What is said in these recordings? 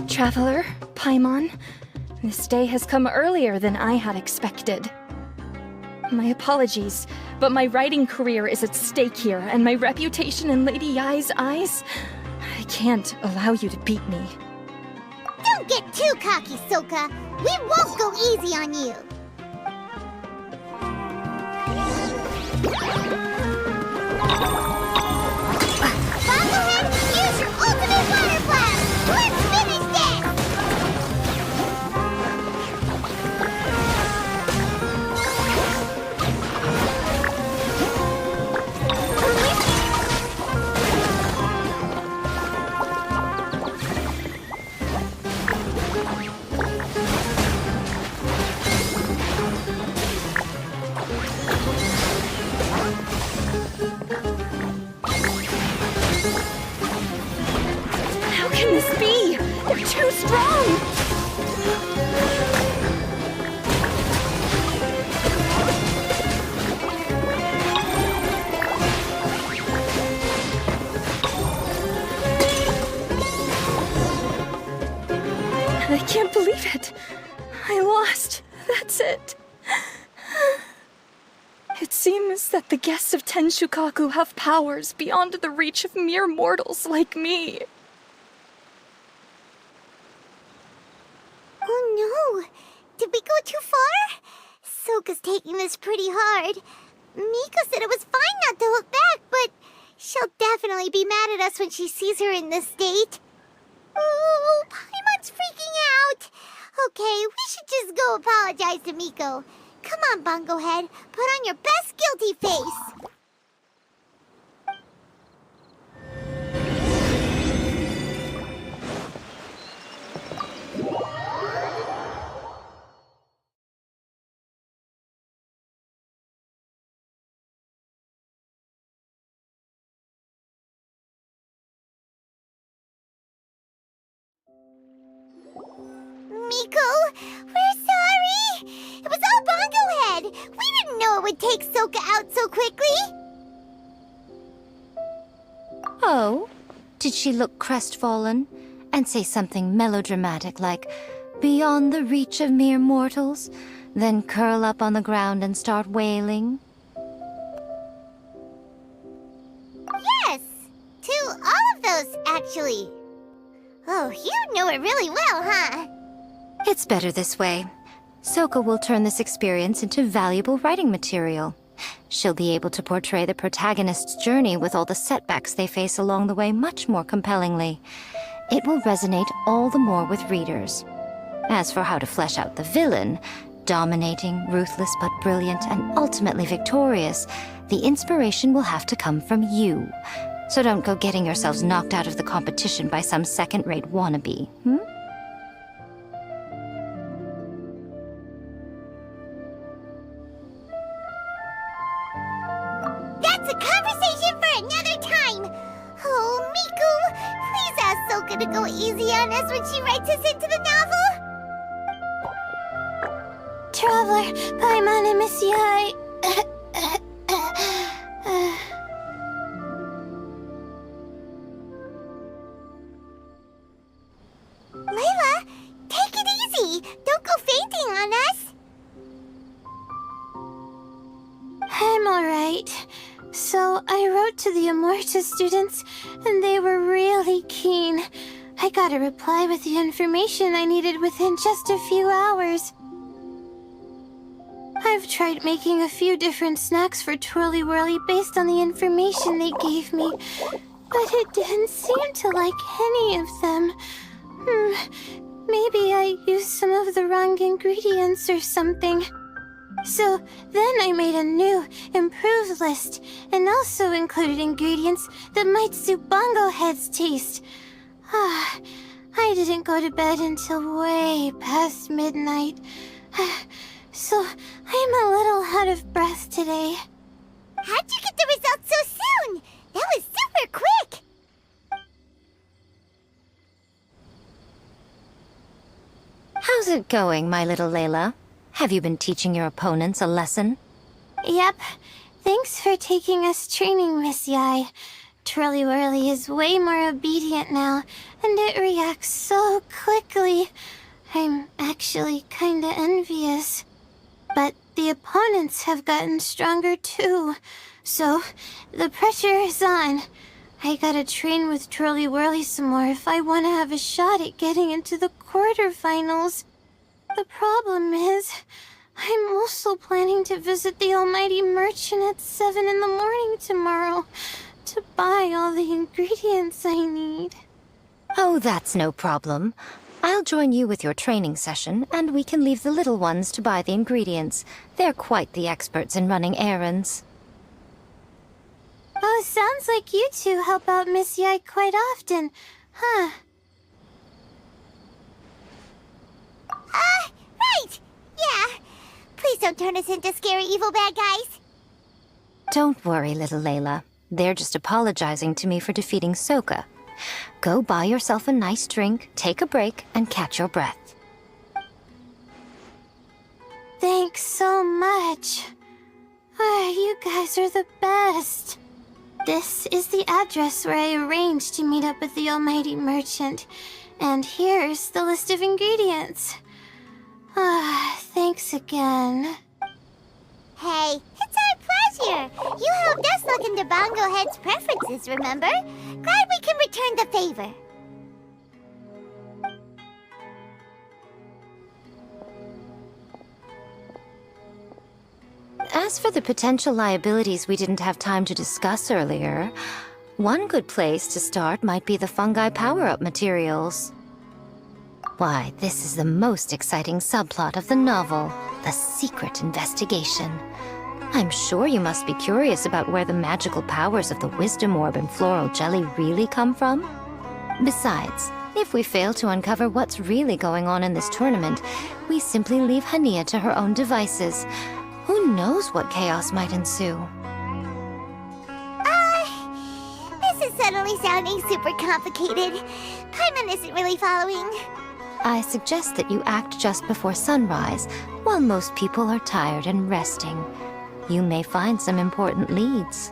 Traveler, Paimon, this day has come earlier than I had expected. My apologies, but my writing career is at stake here, and my reputation in Lady Yai's eyes... I can't allow you to beat me. Don't get too cocky, Soka. We won't go easy on you. Bongohead, use your ultimate water blast! Let's finish this! How can this be? They're too strong! I can't believe it. I lost. That's it. It seems that the guests of Tenshukaku have powers beyond the reach of mere mortals like me. Oh no! Did we go too far? Soka's taking this pretty hard. Miko said it was fine not to look back, but she'll definitely be mad at us when she sees her in this state. Oh, Paimon's freaking out! Okay, we should just go apologize to Miko. Come on, Bongohead, put on your best guilty face! Miko, we're sorry! It was all Bongohead! We didn't know it would take Soka out so quickly! Oh? Did she look crestfallen? And say something melodramatic like, "Beyond the reach of mere mortals"? Then curl up on the ground and start wailing? Yes! To all of those, actually. Oh, you know it really well, huh? It's better this way. Soka will turn this experience into valuable writing material. She'll be able to portray the protagonist's journey with all the setbacks they face along the way much more compellingly. It will resonate all the more with readers. As for how to flesh out the villain, dominating, ruthless but brilliant, and ultimately victorious, the inspiration will have to come from you. So don't go getting yourselves knocked out of the competition by some second-rate wannabe, hmm? That's a conversation for another time! Oh, Miku, please ask Soka to go easy on us when she writes us into the novel! Traveler, Paimon, and Miss Yai... Layla, take it easy! Don't go fainting on us! I'm alright. So, I wrote to the Amorta students, and they were really keen. I got a reply with the information I needed within just a few hours. I've tried making a few different snacks for Twirly Whirly based on the information they gave me, but it didn't seem to like any of them. Maybe I used some of the wrong ingredients or something. So then I made a new, improved list, and also included ingredients that might suit Bongohead's taste. I didn't go to bed until way past midnight. So I'm a little out of breath today. How'd you get the results so soon? That was super quick! How's it going, my little Layla? Have you been teaching your opponents a lesson? Yep. Thanks for taking us training, Miss Yai. Twirly Whirly is way more obedient now, and it reacts so quickly. I'm actually kinda envious. But the opponents have gotten stronger too, so the pressure is on. I gotta train with Twirly Whirly some more if I want to have a shot at getting into the quarterfinals. The problem is, I'm also planning to visit the Almighty Merchant at 7 in the morning tomorrow to buy all the ingredients I need. Oh, that's no problem. I'll join you with your training session, and we can leave the little ones to buy the ingredients. They're quite the experts in running errands. Oh, sounds like you two help out Miss Yai quite often, huh? Right! Yeah. Please don't turn us into scary evil bad guys. Don't worry, little Layla. They're just apologizing to me for defeating Soka. Go buy yourself a nice drink, take a break, and catch your breath. Thanks so much. You guys are the best. This is the address where I arranged to meet up with the Almighty Merchant. And here's the list of ingredients. Thanks again. Hey, it's our pleasure. You helped us look into Bongo Head's preferences, remember? Glad we can return the favor. As for the potential liabilities we didn't have time to discuss earlier, one good place to start might be the fungi power-up materials. Why, this is the most exciting subplot of the novel, the secret investigation. I'm sure you must be curious about where the magical powers of the wisdom orb and floral jelly really come from. Besides, if we fail to uncover what's really going on in this tournament, we simply leave Hania to her own devices. Who knows what chaos might ensue? This is suddenly sounding super complicated. Paimon isn't really following. I suggest that you act just before sunrise, while most people are tired and resting. You may find some important leads.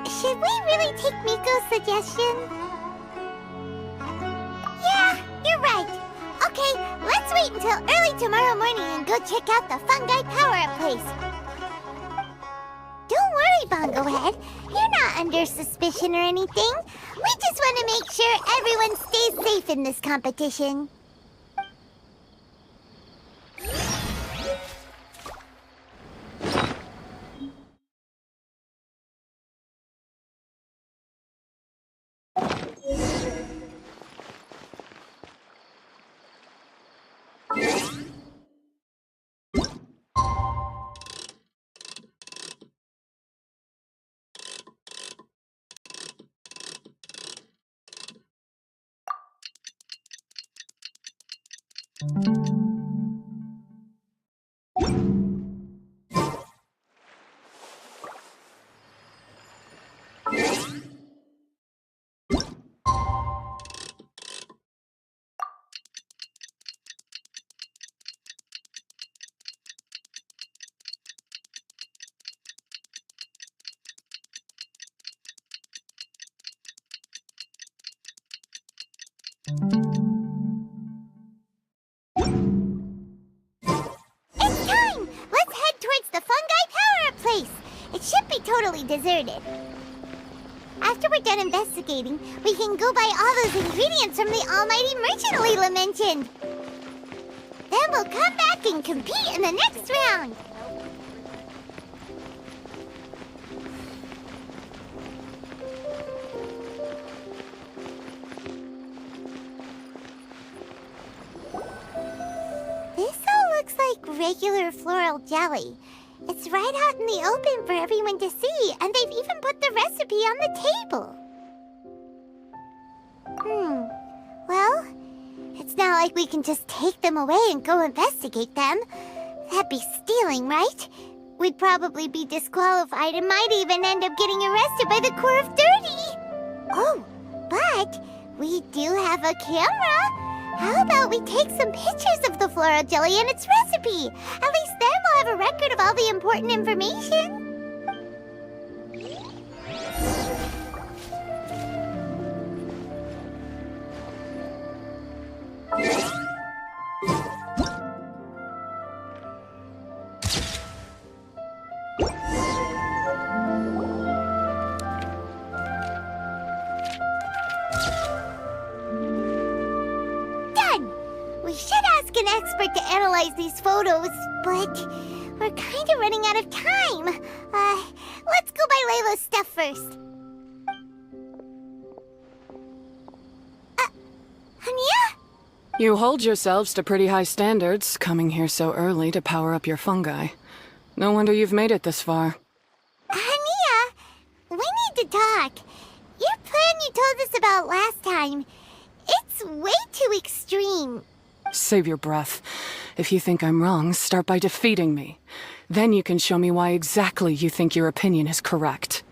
Should we really take Miko's suggestion? Yeah, you're right. Okay, let's wait until early tomorrow morning and go check out the fungi power-up place. Don't worry, Bongo Head. You're not under suspicion or anything. We just want to make sure everyone stays safe in this competition. It's time! Let's head towards the fungi power-up place. It should be totally deserted. After we're done investigating, we can go buy all those ingredients from the Almighty Merchant Leela mentioned. Then we'll come back and compete in the next round. This all looks like regular floral jelly. It's right out in the open for everyone to see, and they've even put the recipe on the table. Well, it's not like we can just take them away and go investigate them. That'd be stealing, right? We'd probably be disqualified and might even end up getting arrested by the Corps of Dirty. Oh, but we do have a camera. How about we take some pictures of the floral jelly and its recipe? At least then we'll have a record of all the important information. We should ask an expert to analyze these photos, but we're kind of running out of time. Let's go buy Layla's stuff first. Anya? You hold yourselves to pretty high standards, coming here so early to power up your fungi. No wonder you've made it this far. Anya, we need to talk. Your plan you told us about last time, it's way too extreme. Save your breath. If you think I'm wrong, start by defeating me. Then you can show me why exactly you think your opinion is correct.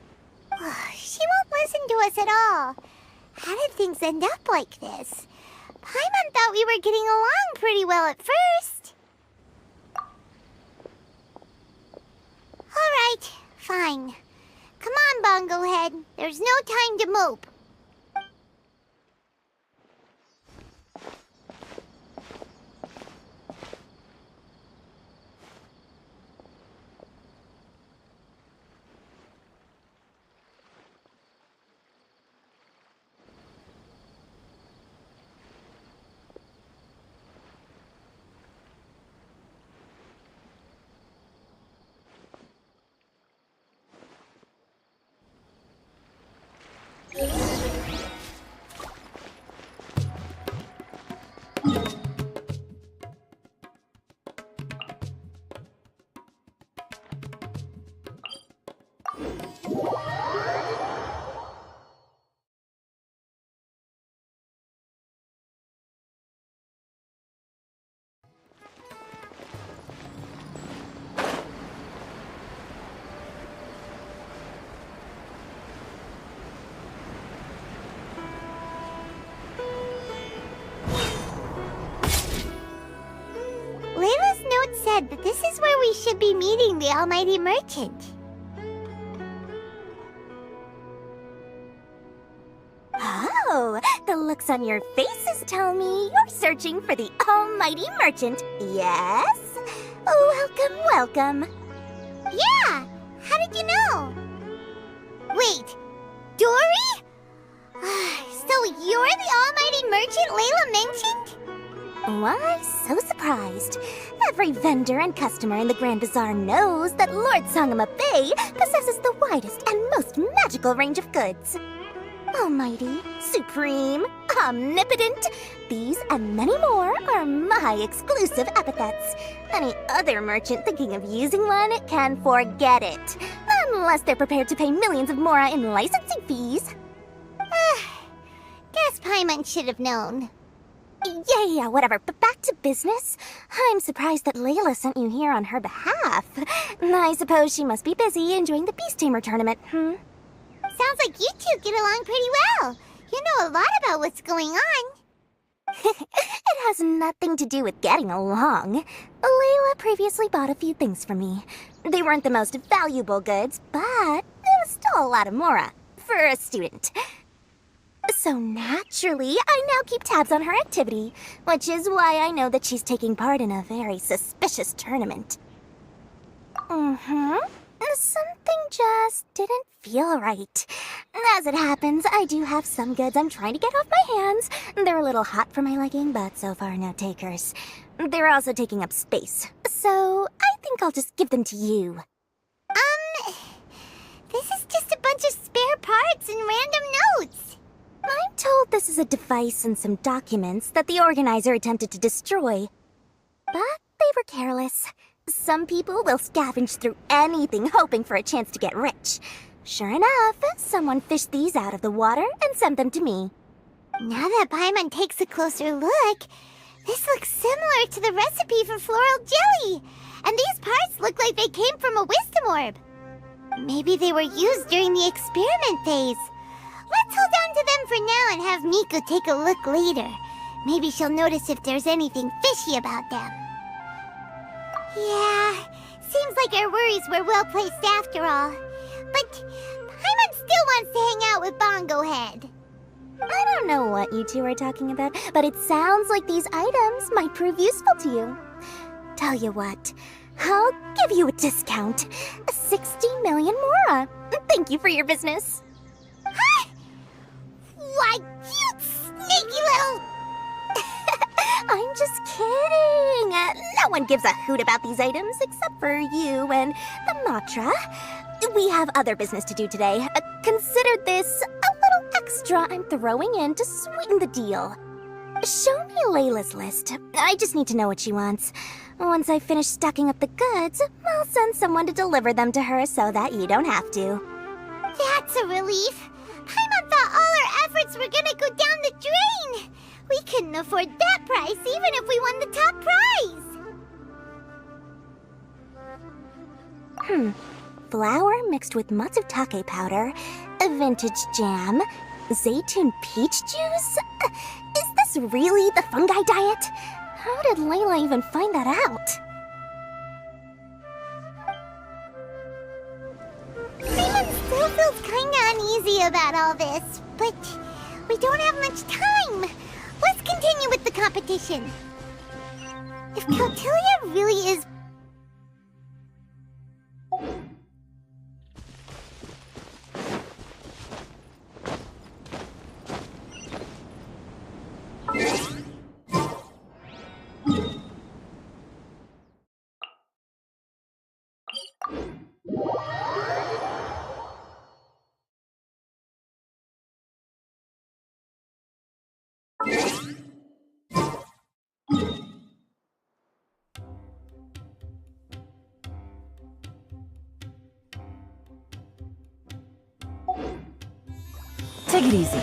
She won't listen to us at all. How did things end up like this? Paimon thought we were getting along pretty well at first. Alright, fine. Come on, Bongo Head. There's no time to mope. Layla's note said that this is where we should be meeting the Almighty Merchant. Oh, the looks on your faces tell me you're searching for the Almighty Merchant, yes? Welcome, welcome. Yeah! How did you know? Wait, Dori? So you're the Almighty Merchant Layla mentioned? Why so surprised? Every vendor and customer in the Grand Bazaar knows that Lord Sangama Bay possesses the widest and most magical range of goods. Almighty, supreme, omnipotent, these and many more are my exclusive epithets. Any other merchant thinking of using one can forget it, unless they're prepared to pay millions of mora in licensing fees. Guess Paimon should have known. Yeah, whatever, but back to business. I'm surprised that Layla sent you here on her behalf. I suppose she must be busy enjoying the Beast Tamer tournament, Sounds like you two get along pretty well. You know a lot about what's going on. It has nothing to do with getting along. Layla previously bought a few things from me. They weren't the most valuable goods, but it was still a lot of mora for a student. So naturally, I now keep tabs on her activity, which is why I know that she's taking part in a very suspicious tournament. Something just didn't feel right. As it happens, I do have some goods I'm trying to get off my hands. They're a little hot for my liking, but so far no takers. They're also taking up space, so I think I'll just give them to you. This is just a bunch of spare parts and random notes. I'm told this is a device and some documents that the organizer attempted to destroy. But they were careless. Some people will scavenge through anything hoping for a chance to get rich. Sure enough, someone fished these out of the water and sent them to me. Now that Paimon takes a closer look, this looks similar to the recipe for floral jelly. And these parts look like they came from a wisdom orb. Maybe they were used during the experiment phase. Let's hold on to them for now and have Miko take a look later. Maybe she'll notice if there's anything fishy about them. Yeah, seems like our worries were well placed after all. But Paimon still wants to hang out with Bongo Head. I don't know what you two are talking about, but it sounds like these items might prove useful to you. Tell you what, I'll give you a discount. 60 million mora. Thank you for your business. Huh? Why, you sneaky little... I'm just kidding. No one gives a hoot about these items except for you and the Matra. We have other business to do today. Consider this a little extra I'm throwing in to sweeten the deal. Show me Layla's list. I just need to know what she wants. Once I finish stocking up the goods, I'll send someone to deliver them to her so that you don't have to. That's a relief. Paimon thought all our efforts were gonna go down the drain. We couldn't afford that price even if we won the top prize. Flour mixed with matsutake powder, a vintage jam, zaytun peach juice? Is this really the fungi diet? How did Layla even find that out? Paimon still feels kinda uneasy about all this, but we don't have much time. Let's continue with the competition. If Kautilya really is... Take it easy.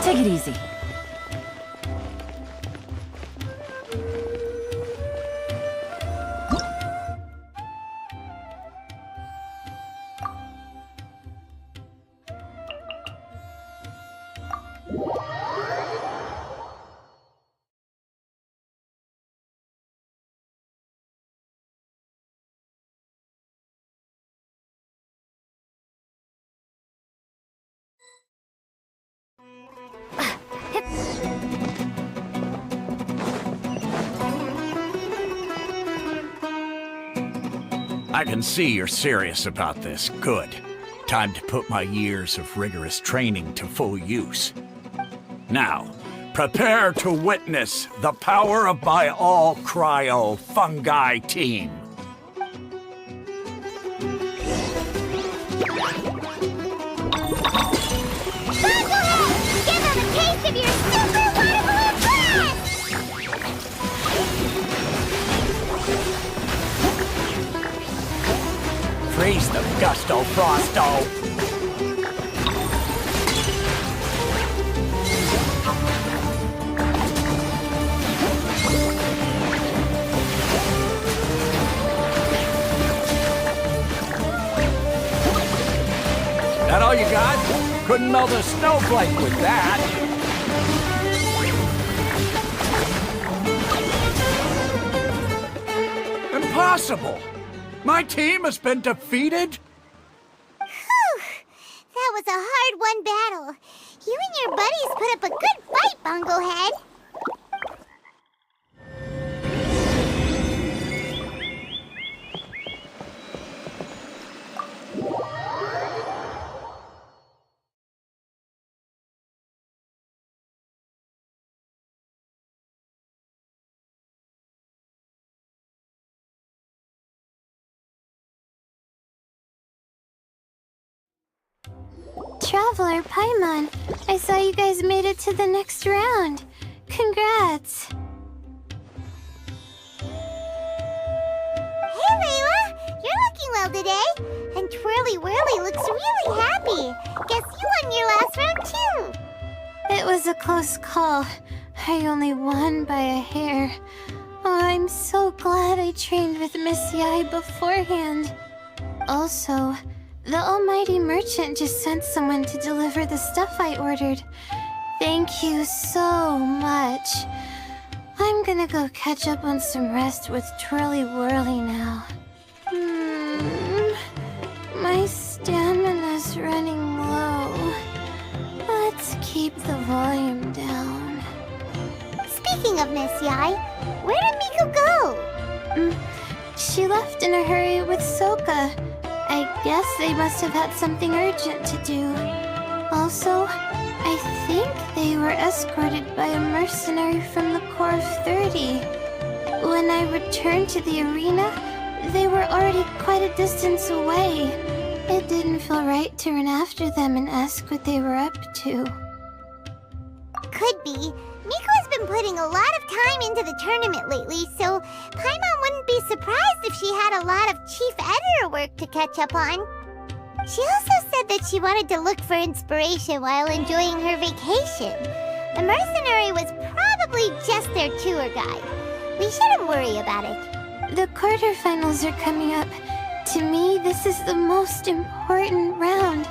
Take it easy. I can see you're serious about this. Good. Time to put my years of rigorous training to full use. Now, prepare to witness the power of my all-cryo fungi team. Give them a taste of your super water balloon blast! Freeze the gusto, Frosto! That all you got? Couldn't melt a snowflake with that. Impossible! My team has been defeated? Whew! That was a hard-won battle. You and your buddies put up a good fight, Bongo Head. Traveler, Paimon, I saw you guys made it to the next round. Congrats. Hey, Layla! You're looking well today. And Twirly Whirly looks really happy. Guess you won your last round, too. It was a close call. I only won by a hair. Oh, I'm so glad I trained with Miss Yai beforehand. Also, the almighty merchant just sent someone to deliver the stuff I ordered. Thank you so much. I'm gonna go catch up on some rest with Twirly Whirly now. My stamina's running low. Let's keep the volume down. Speaking of Miss Yai, where did Miku go? She left in a hurry with Soka. I guess they must have had something urgent to do. Also, I think they were escorted by a mercenary from the Corps of 30. When I returned to the arena, they were already quite a distance away. It didn't feel right to run after them and ask what they were up to. Could be. Miku has been putting a lot of time into the tournament lately, so Paimon wouldn't be surprised if she had a lot of chief editor work to catch up on. She also said that she wanted to look for inspiration while enjoying her vacation. The mercenary was probably just their tour guide. We shouldn't worry about it. The quarterfinals are coming up. To me, this is the most important round.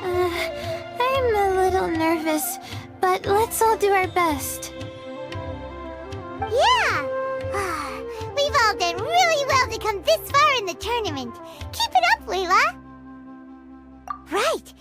I'm a little nervous, but let's all do our best. Yeah! We've all done really well to come this far in the tournament. Keep it up, Layla! Right!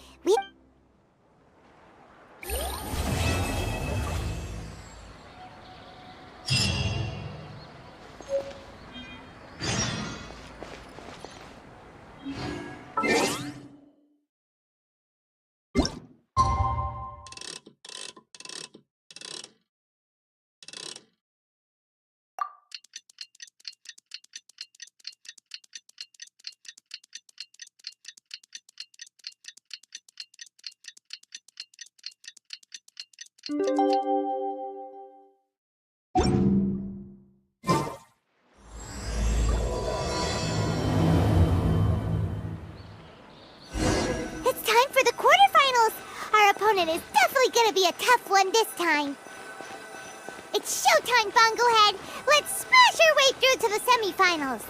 It's time for the quarterfinals! Our opponent is definitely gonna be a tough one this time. It's showtime, Bunglehead! Let's smash our way through to the semifinals!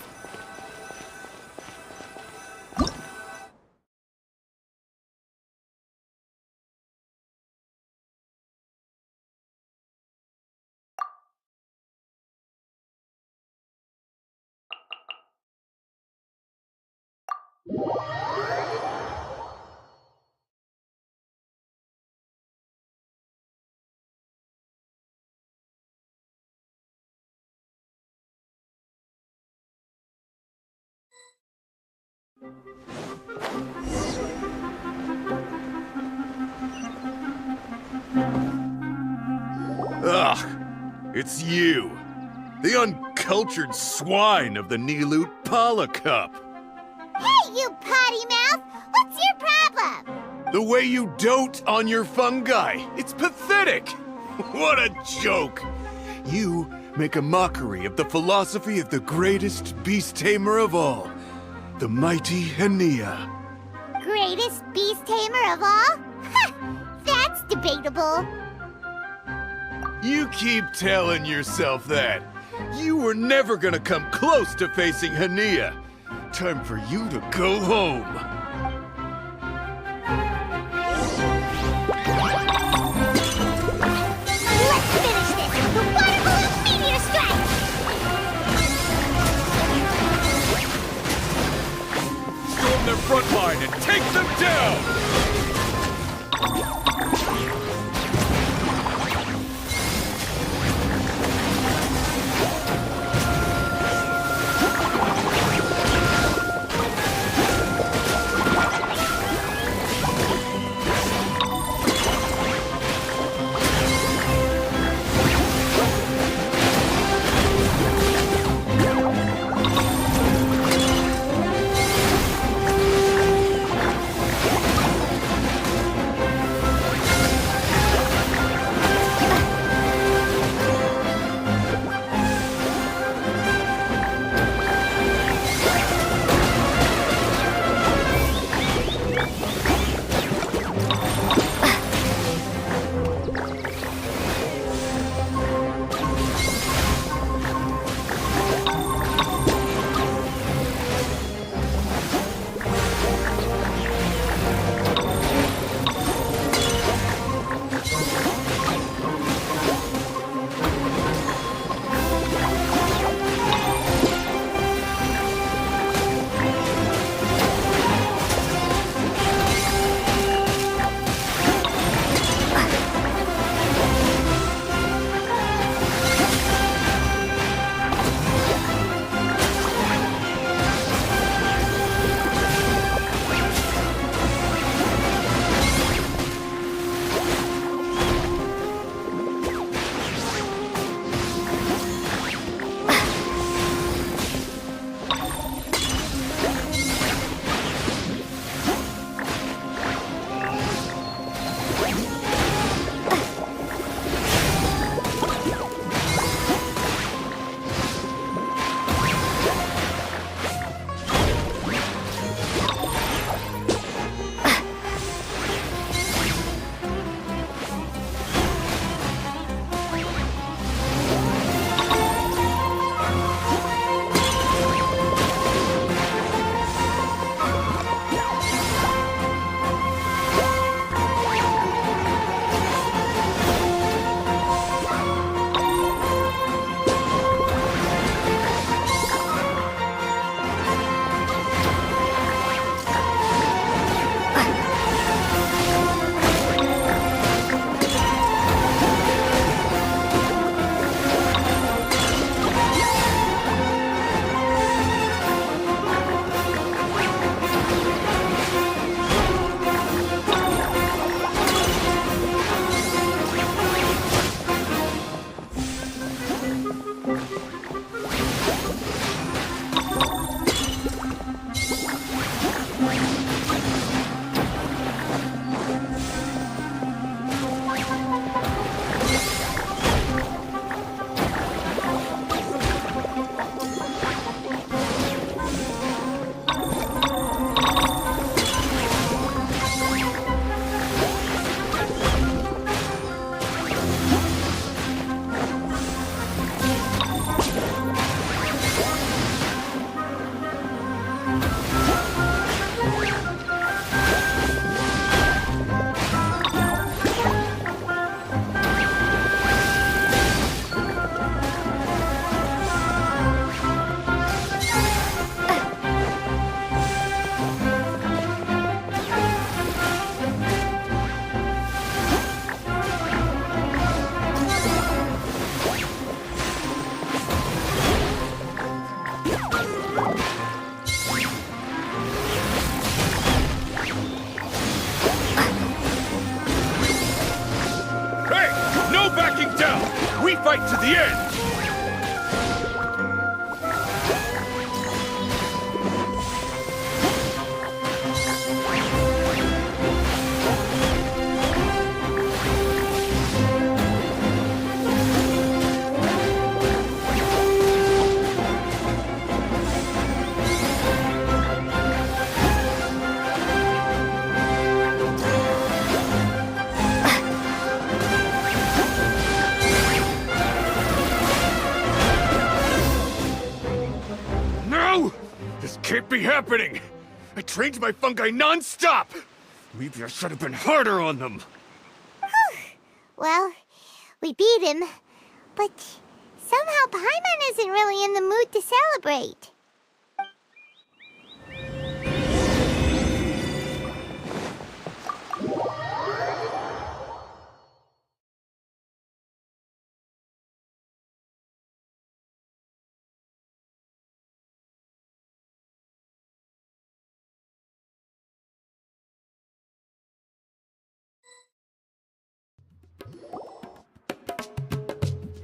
Ugh, it's you. The uncultured swine of the Nilut Pala Cup. Hey, you potty mouth! What's your problem? The way you dote on your fungi. It's pathetic. What a joke. You make a mockery of the philosophy of the greatest beast tamer of all, the mighty Hania. Greatest beast tamer of all? Ha! That's debatable. You keep telling yourself that. You were never gonna come close to facing Hania. Time for you to go home. Let's finish this! The water balloon meteor strike! Go on their front line and take them down! backing down! We fight to the end! Can't be happening! I trained my fungi non-stop! Maybe I should have been harder on them! Well, we beat him, but somehow Paimon isn't really in the mood to celebrate.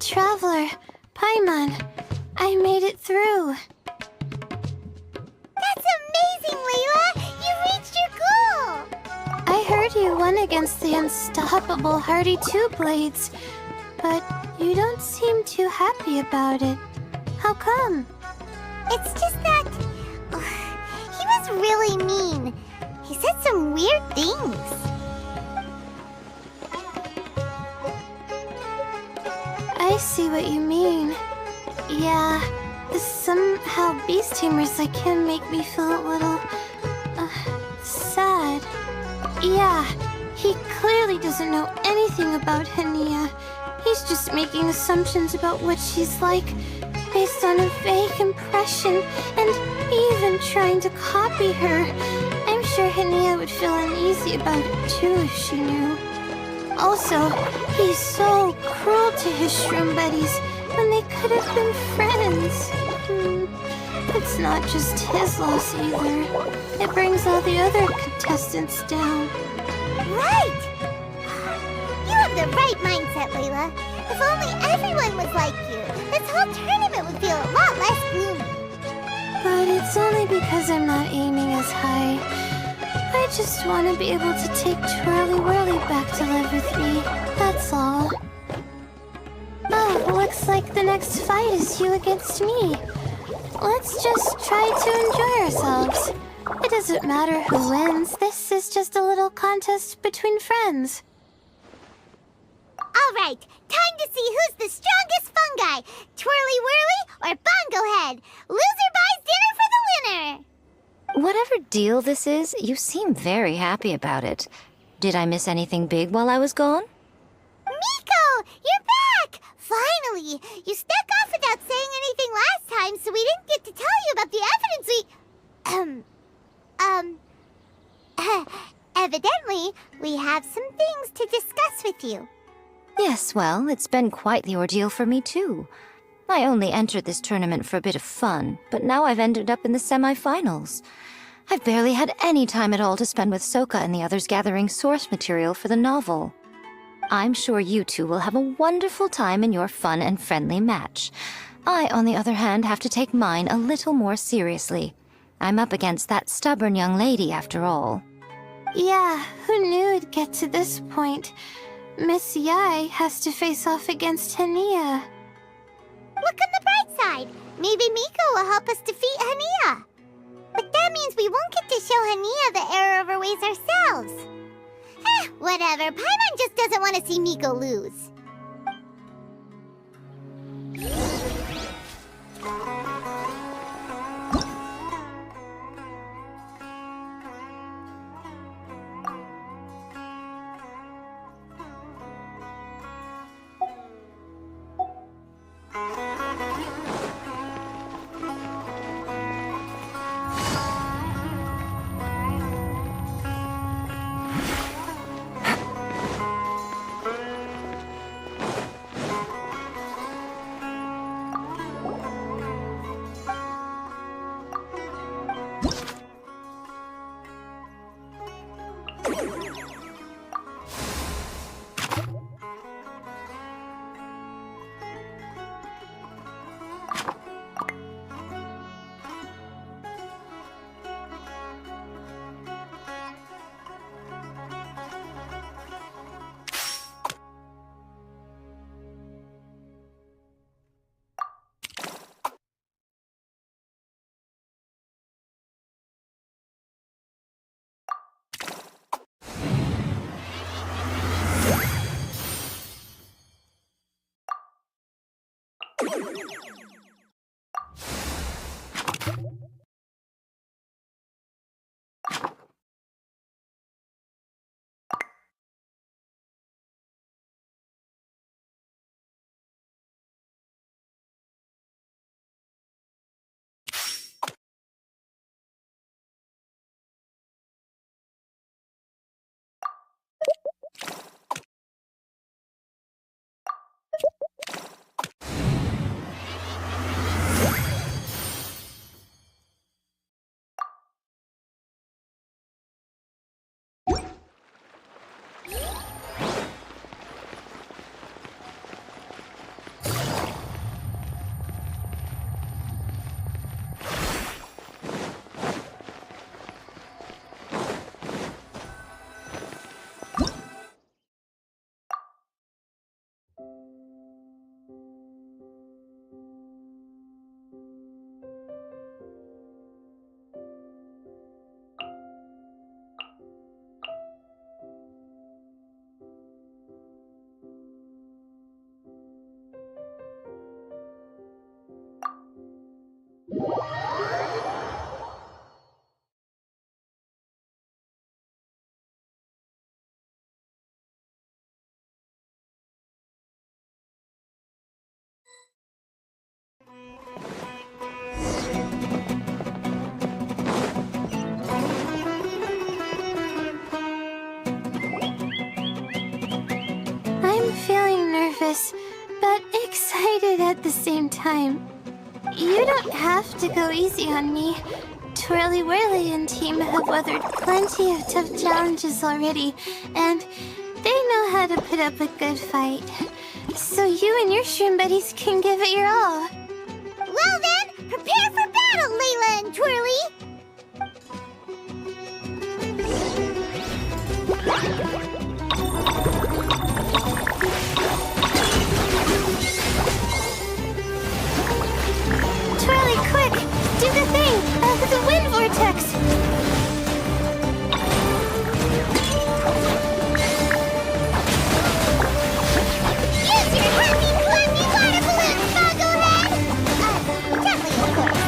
Traveler, Paimon, I made it through. That's amazing, Layla! You reached your goal! I heard you won against the unstoppable Hardy Two Blades, but you don't seem too happy about it. How come? It's just that... he was really mean. He said some weird things. I see what you mean. Yeah, somehow beast tamers like him make me feel a little... sad. Yeah, he clearly doesn't know anything about Hania. He's just making assumptions about what she's like, based on a vague impression, and even trying to copy her. I'm sure Hania would feel uneasy about it too if she knew. Also, he's so cruel to his shroom buddies when they could have been friends. It's not just his loss either. It brings all the other contestants down. Right! You have the right mindset, Layla. If only everyone was like you, this whole tournament would feel a lot less gloomy. But it's only because I'm not aiming as high. I just want to be able to take Twirly Whirly back to live with me, that's all. Oh, looks like the next fight is you against me. Let's just try to enjoy ourselves. It doesn't matter who wins, this is just a little contest between friends. Alright, time to see who's the strongest fungi, Twirly Whirly or Bongo Head. Loser buys dinner for the winner! Whatever deal this is, you seem very happy about it. Did I miss anything big while I was gone? Miko! You're back! Finally! You snuck off without saying anything last time, so we didn't get to tell you about the evidence evidently, we have some things to discuss with you. Yes, well, it's been quite the ordeal for me too. I only entered this tournament for a bit of fun, but now I've ended up in the semi-finals. I've barely had any time at all to spend with Soka and the others gathering source material for the novel. I'm sure you two will have a wonderful time in your fun and friendly match. I, on the other hand, have to take mine a little more seriously. I'm up against that stubborn young lady, after all. Yeah, who knew it'd get to this point? Miss Yai has to face off against Hania. Look on the bright side. Maybe Miko will help us defeat Hania. But that means we won't get to show Hania the error of our ways ourselves. Whatever. Paimon just doesn't want to see Miko lose. I'm feeling nervous, but excited at the same time. You don't have to go easy on me. Twirly Whirly and team have weathered plenty of tough challenges already, and they know how to put up a good fight. So you and your shroom buddies can give it your all. Well then, prepare for battle, Layla and Twirly! Twirly, quick! Do the thing! The wind vortex! Use your happy, fluffy water balloon, Bogglehead! Gently, of course.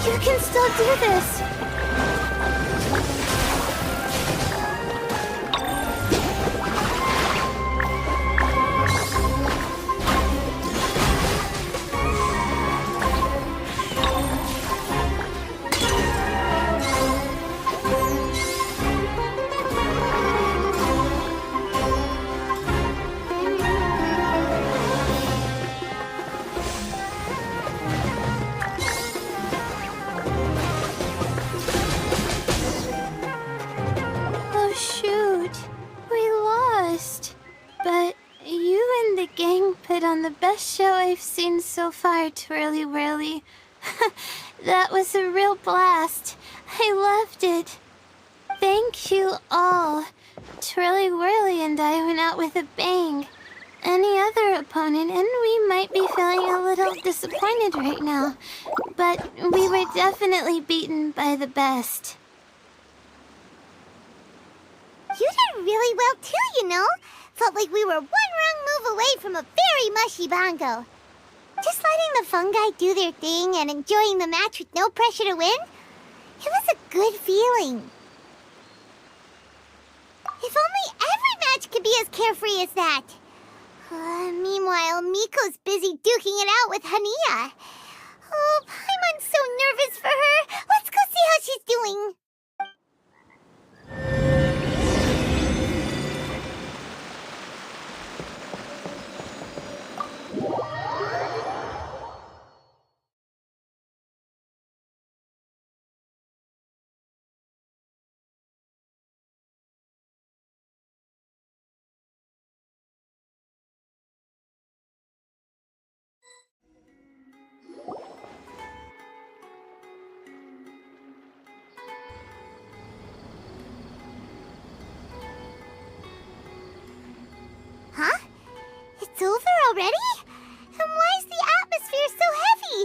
You can still do this! Oh shoot, we lost. But you and the gang put on the best show I've seen so far, Twirly Whirly. That was a real blast. I loved it. Thank you all. Twirly Whirly and I went out with a bang. Any other opponent, and we might be feeling a little disappointed right now, but we were definitely beaten by the best. You did really well too, you know. Felt like we were one wrong move away from a very mushy bongo. Just letting the fungi do their thing and enjoying the match with no pressure to win, it was a good feeling. If only every match could be as carefree as that. Meanwhile, Miko's busy duking it out with Hania. Oh, Paimon's so nervous for her. Let's go see how she's doing. Huh? It's over already? And why is the atmosphere so heavy?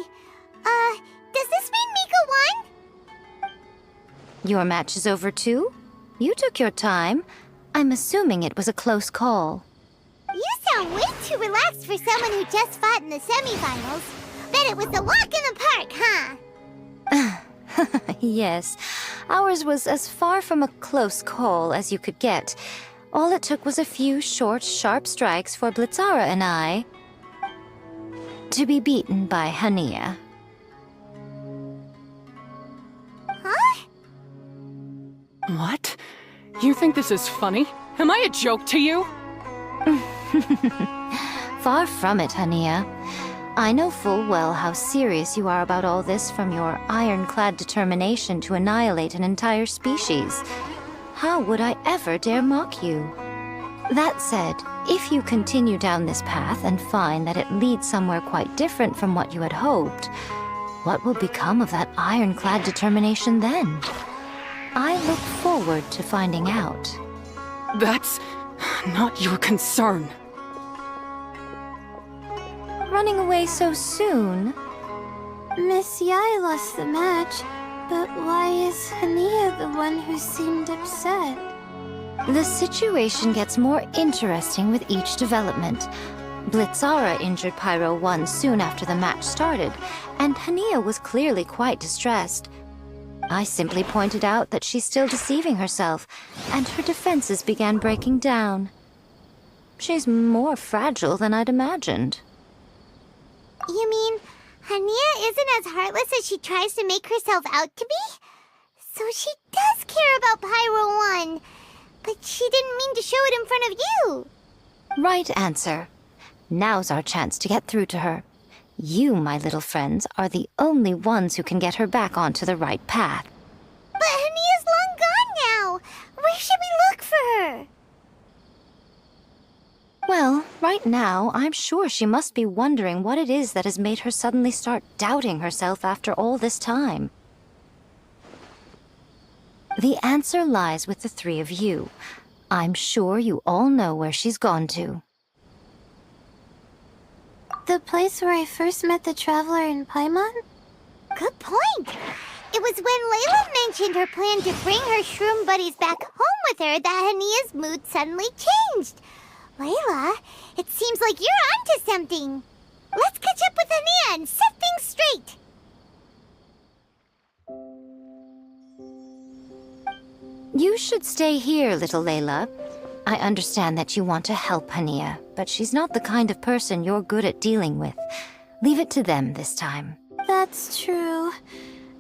Does this mean Miko won? Your match is over too? You took your time. I'm assuming it was a close call. You sound way too relaxed for someone who just fought in the semifinals. Bet it was a walk in the park, huh? Yes, ours was as far from a close call as you could get. All it took was a few short, sharp strikes for Blitzara and I to be beaten by Hania. Huh? What? You think this is funny? Am I a joke to you? Far from it, Hania. I know full well how serious you are about all this, from your ironclad determination to annihilate an entire species. How would I ever dare mock you? That said, if you continue down this path and find that it leads somewhere quite different from what you had hoped, what will become of that ironclad determination then? I look forward to finding out. That's not your concern. Running away so soon? Miss Yai lost the match, but why is Hania the one who seemed upset? The situation gets more interesting with each development. Blitzara injured Pyro 1 soon after the match started, and Hania was clearly quite distressed. I simply pointed out that she's still deceiving herself, and her defenses began breaking down. She's more fragile than I'd imagined. You mean Hania isn't as heartless as she tries to make herself out to be? So she does care about Pyro 1, but she didn't mean to show it in front of you. Right answer. Now's our chance to get through to her. You, my little friends, are the only ones who can get her back onto the right path. But Hania's long gone now. Where should we look for her? Well, right now, I'm sure she must be wondering what it is that has made her suddenly start doubting herself after all this time. The answer lies with the three of you. I'm sure you all know where she's gone to. The place where I first met the traveler in Paimon? Good point. It was when Layla mentioned her plan to bring her shroom buddies back home with her that Hania's mood suddenly changed. Layla, it seems like you're onto something. Let's catch up with Hania and set things straight. You should stay here, little Layla. I understand that you want to help Hania, but she's not the kind of person you're good at dealing with. Leave it to them this time. That's true.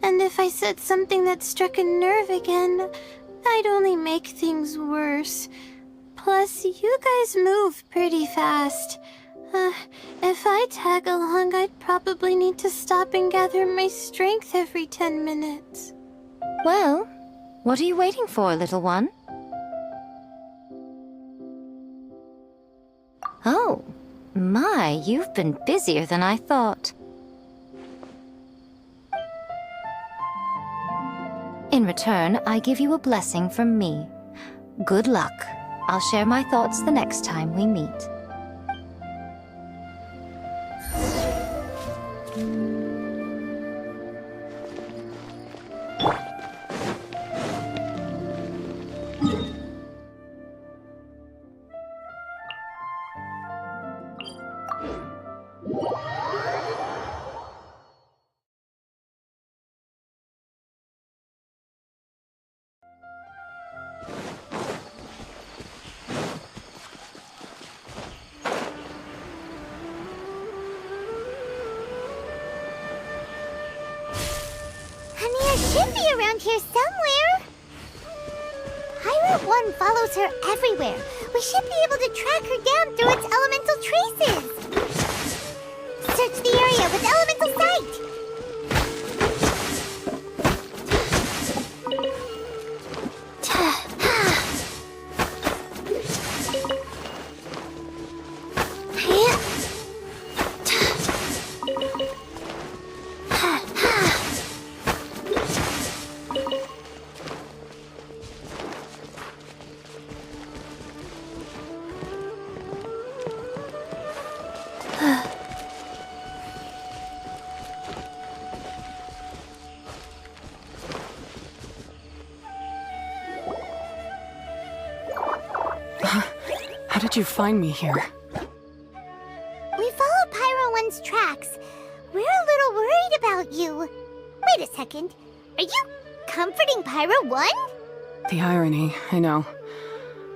And if I said something that struck a nerve again, I'd only make things worse. Plus, you guys move pretty fast. If I tag along, I'd probably need to stop and gather my strength every 10 minutes. Well, what are you waiting for, little one? Oh, my, you've been busier than I thought. In return, I give you a blessing from me. Good luck. I'll share my thoughts the next time we meet. should be around here somewhere. Pirate 1 follows her everywhere. We should be able to track her down through its elemental traces. Search the area with elemental sight. How did you find me here? We followed Pyro 1's tracks. We're a little worried about you. Wait a second. Are you comforting Pyro 1? The irony, I know.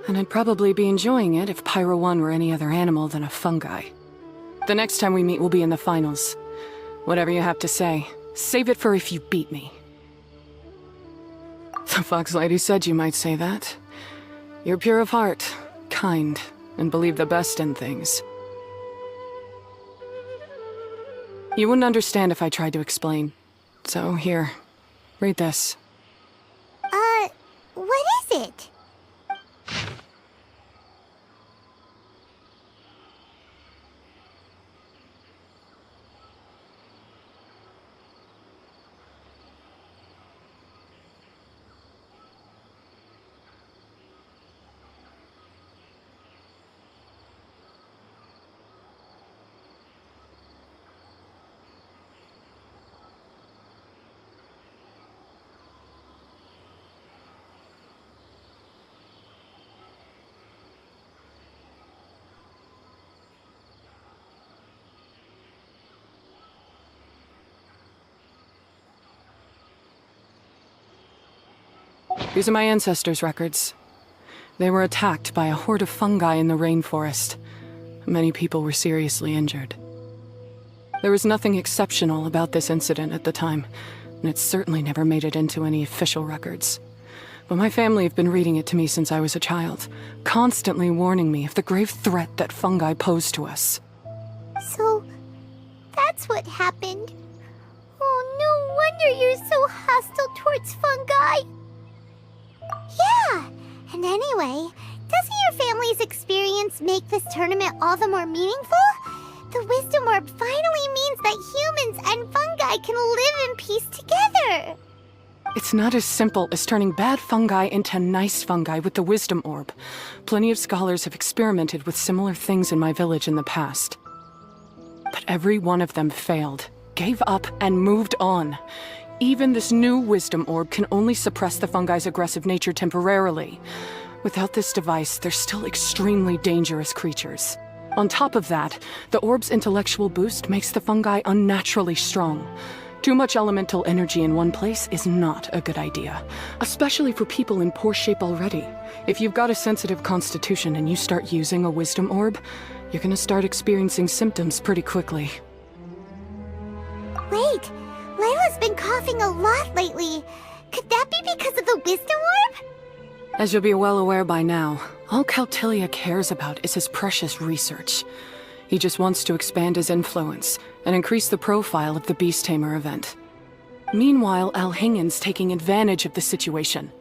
And I'd probably be enjoying it if Pyro 1 were any other animal than a fungi. The next time we meet will be in the finals. Whatever you have to say, save it for if you beat me. The Fox Lady said you might say that. You're pure of heart, kind, and believe the best in things. You wouldn't understand if I tried to explain. So here, read this. What is it? These are my ancestors' records. They were attacked by a horde of fungi in the rainforest. Many people were seriously injured. There was nothing exceptional about this incident at the time, and it certainly never made it into any official records. But my family have been reading it to me since I was a child, constantly warning me of the grave threat that fungi pose to us. So, that's what happened. Oh, no wonder you're so hostile towards fungi. Yeah, and anyway, doesn't your family's experience make this tournament all the more meaningful? The Wisdom Orb finally means that humans and fungi can live in peace together. It's not as simple as turning bad fungi into nice fungi with the Wisdom Orb. Plenty of scholars have experimented with similar things in my village in the past. But every one of them failed, gave up, and moved on. Even this new Wisdom Orb can only suppress the fungi's aggressive nature temporarily. Without this device, they're still extremely dangerous creatures. On top of that, the orb's intellectual boost makes the fungi unnaturally strong. Too much elemental energy in one place is not a good idea, especially for people in poor shape already. If you've got a sensitive constitution and you start using a Wisdom Orb, you're gonna start experiencing symptoms pretty quickly. Wait, Layla's been coughing a lot lately. Could that be because of the Wisdom Orb? As you'll be well aware by now, all Caltilia cares about is his precious research. He just wants to expand his influence and increase the profile of the Beast Tamer event. Meanwhile, Alhingen's taking advantage of the situation.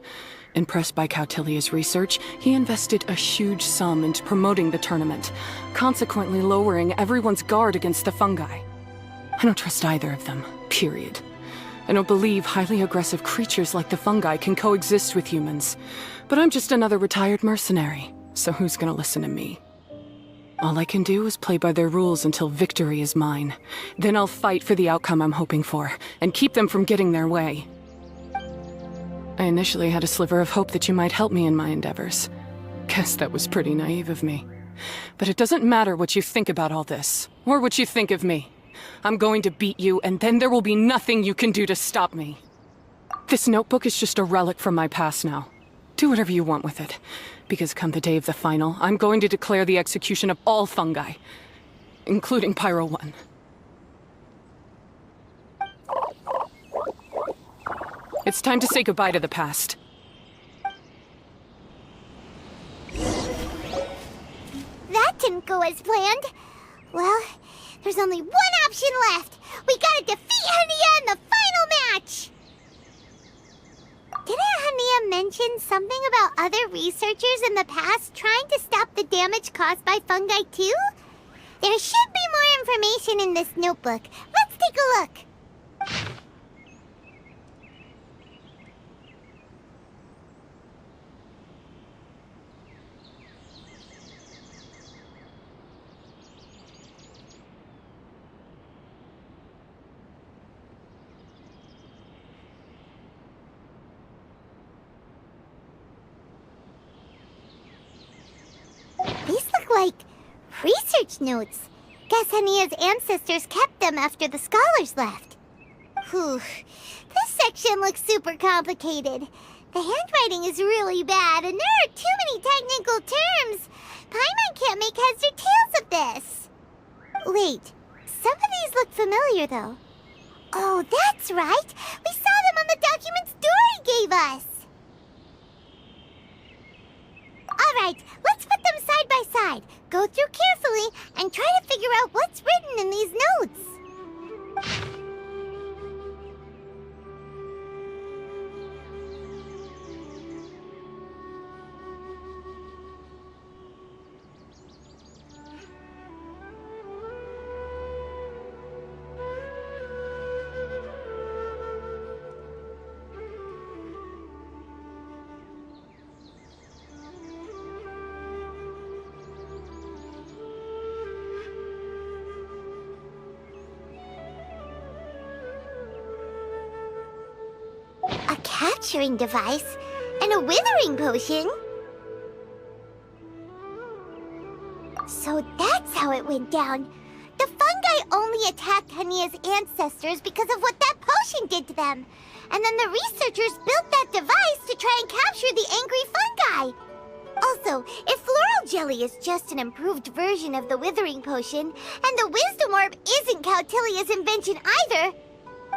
Impressed by Cautilia's research, he invested a huge sum into promoting the tournament, consequently lowering everyone's guard against the fungi. I don't trust either of them, period. I don't believe highly aggressive creatures like the fungi can coexist with humans. But I'm just another retired mercenary, so who's gonna listen to me? All I can do is play by their rules until victory is mine. Then I'll fight for the outcome I'm hoping for, and keep them from getting their way. I initially had a sliver of hope that you might help me in my endeavors. Guess that was pretty naive of me. But it doesn't matter what you think about all this, or what you think of me. I'm going to beat you, and then there will be nothing you can do to stop me. This notebook is just a relic from my past now. Do whatever you want with it, because come the day of the final, I'm going to declare the execution of all fungi, including Pyro 1. It's time to say goodbye to the past. That didn't go as planned. Well, there's only one option left. We gotta defeat Hania in the final match! Didn't Hania mention something about other researchers in the past trying to stop the damage caused by fungi too? There should be more information in this notebook. Let's take a look. These look like research notes. Guess Hania's ancestors kept them after the scholars left. Whew. This section looks super complicated. The handwriting is really bad, and there are too many technical terms. Paimon can't make heads or tails of this. Wait, some of these look familiar, though. Oh, that's right. We saw them on the documents Dori gave us. All right, let's put them side by side, go through carefully, and try to figure out what's written in these notes. A capturing device and a withering potion? So that's how it went down. The fungi only attacked Hania's ancestors because of what that potion did to them. And then the researchers built that device to try and capture the angry fungi. Also, if floral jelly is just an improved version of the withering potion, and the wisdom orb isn't Cautilia's invention either,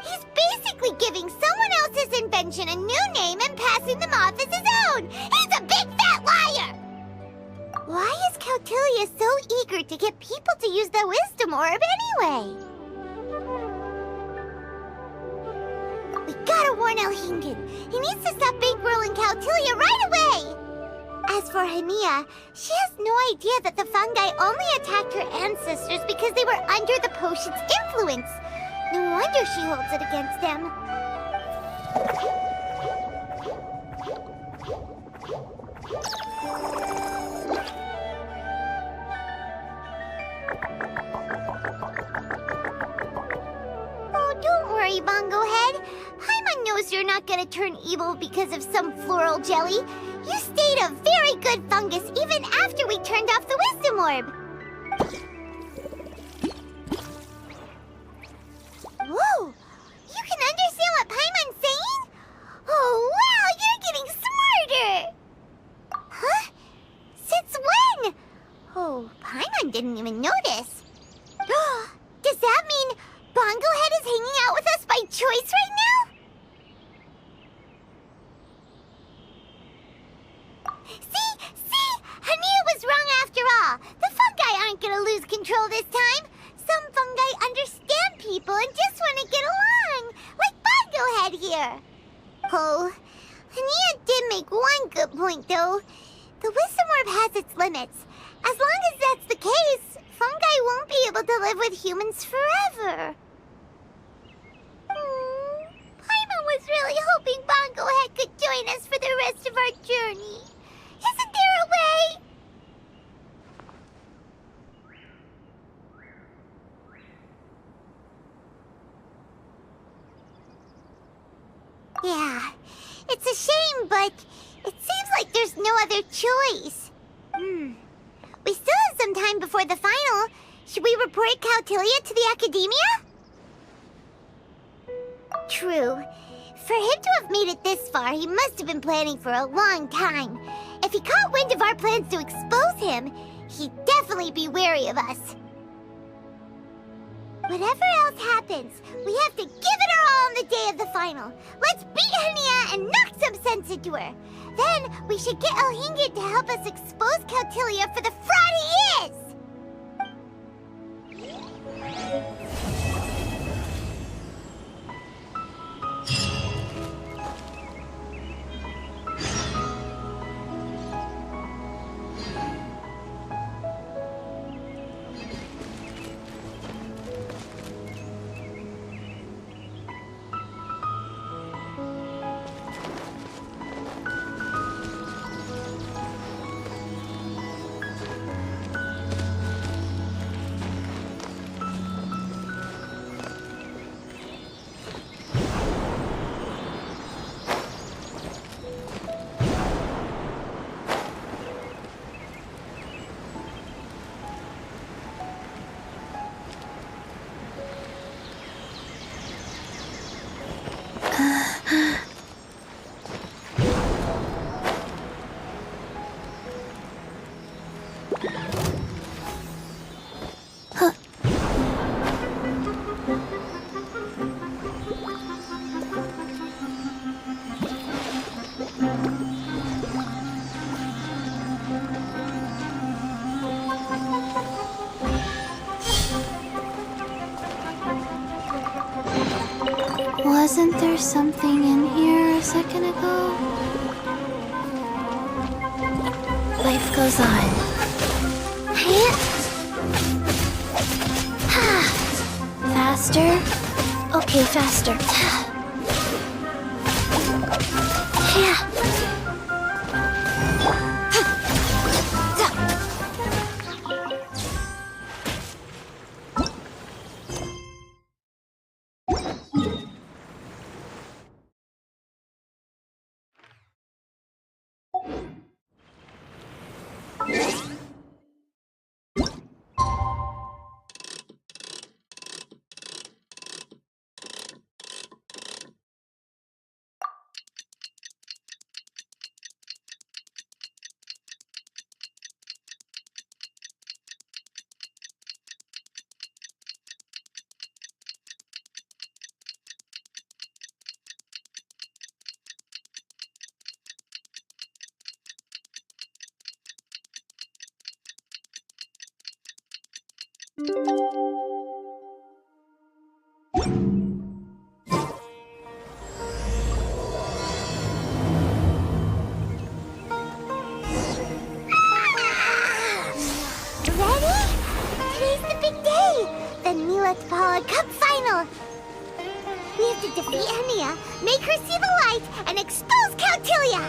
he's basically giving someone else's invention a new name and passing them off as his own! He's a big fat liar! Why is Cautilia so eager to get people to use the wisdom orb anyway? We gotta warn Elhingen. He needs to stop bankrolling Cautilia right away! As for Hania, she has no idea that the fungi only attacked her ancestors because they were under the potion's influence. No wonder she holds it against them. Oh, don't worry, Bongo Head. Paimon knows you're not gonna turn evil because of some floral jelly. You stayed a very good fungus even after we turned off the wisdom orb. Whoa! You can understand what Paimon's saying? Oh, wow! You're getting smarter! Huh? Since when? Oh, Paimon didn't even notice. Does that mean Bongo Head is hanging out with us by choice right now? See? Hania was wrong after all. The fungi aren't gonna lose control this time. Some fungi understand people and just want to get along, like Bongo Head here. Oh, Hania did make one good point, though. The wisdom orb has its limits. As long as that's the case, fungi won't be able to live with humans forever. Paimon was really hoping Bongo Head could join us for the rest of our journey. Isn't there a way? Yeah, it's a shame, but it seems like there's no other choice. We still have some time before the final. Should we report Cautilia to the academia? True. For him to have made it this far, he must have been planning for a long time. If he caught wind of our plans to expose him, he'd definitely be wary of us. Whatever else happens, we have to give it our all on the day of the final. Let's beat Hania and knock some sense into her. Then we should get Elhingid to help us expose Kautilya for the fraud he is! Wasn't there something in here a second ago? Life goes on. Faster? Okay, faster. Cup final! We have to defeat Hania, make her see the light, and expose Kautilya!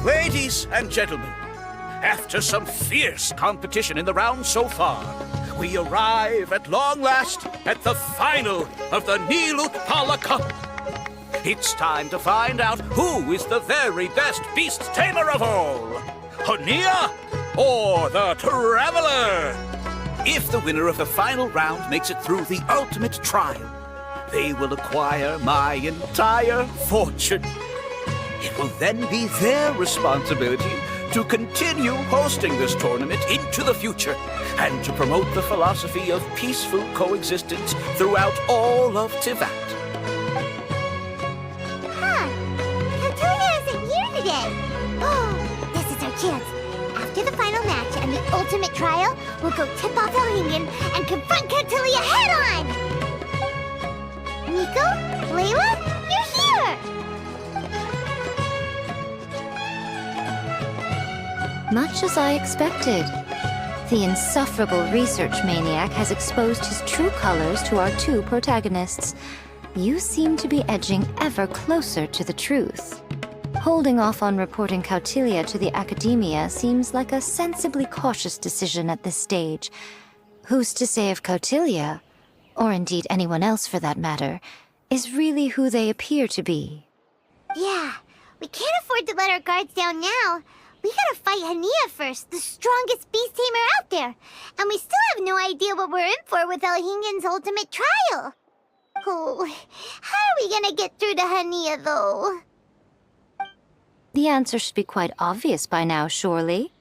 Ladies and gentlemen, after some fierce competition in the round so far, we arrive at long last at the final of the Nilutpala Cup. It's time to find out who is the very best beast tamer of all, Hania or the Traveler. If the winner of the final round makes it through the ultimate trial, they will acquire my entire fortune. It will then be their responsibility to continue hosting this tournament into the future and to promote the philosophy of peaceful coexistence throughout all of Tivat. Huh. Kautilya isn't here today. Oh, this is our chance. After the final match and the ultimate trial, we'll go tip off Elhingen and confront Kautilya head-on! Nico? Layla? You're here! Much as I expected. The insufferable research maniac has exposed his true colors to our two protagonists. you seem to be edging ever closer to the truth. Holding off on reporting Kautilya to the Academia seems like a sensibly cautious decision at this stage. Who's to say if Kautilya, or indeed anyone else for that matter, is really who they appear to be? Yeah, we can't afford to let our guards down now. We gotta fight Hania first, the strongest beast tamer out there. And we still have no idea what we're in for without Hingen's ultimate trial. Oh, how are we gonna get through to Hania, though? The answer should be quite obvious by now, surely.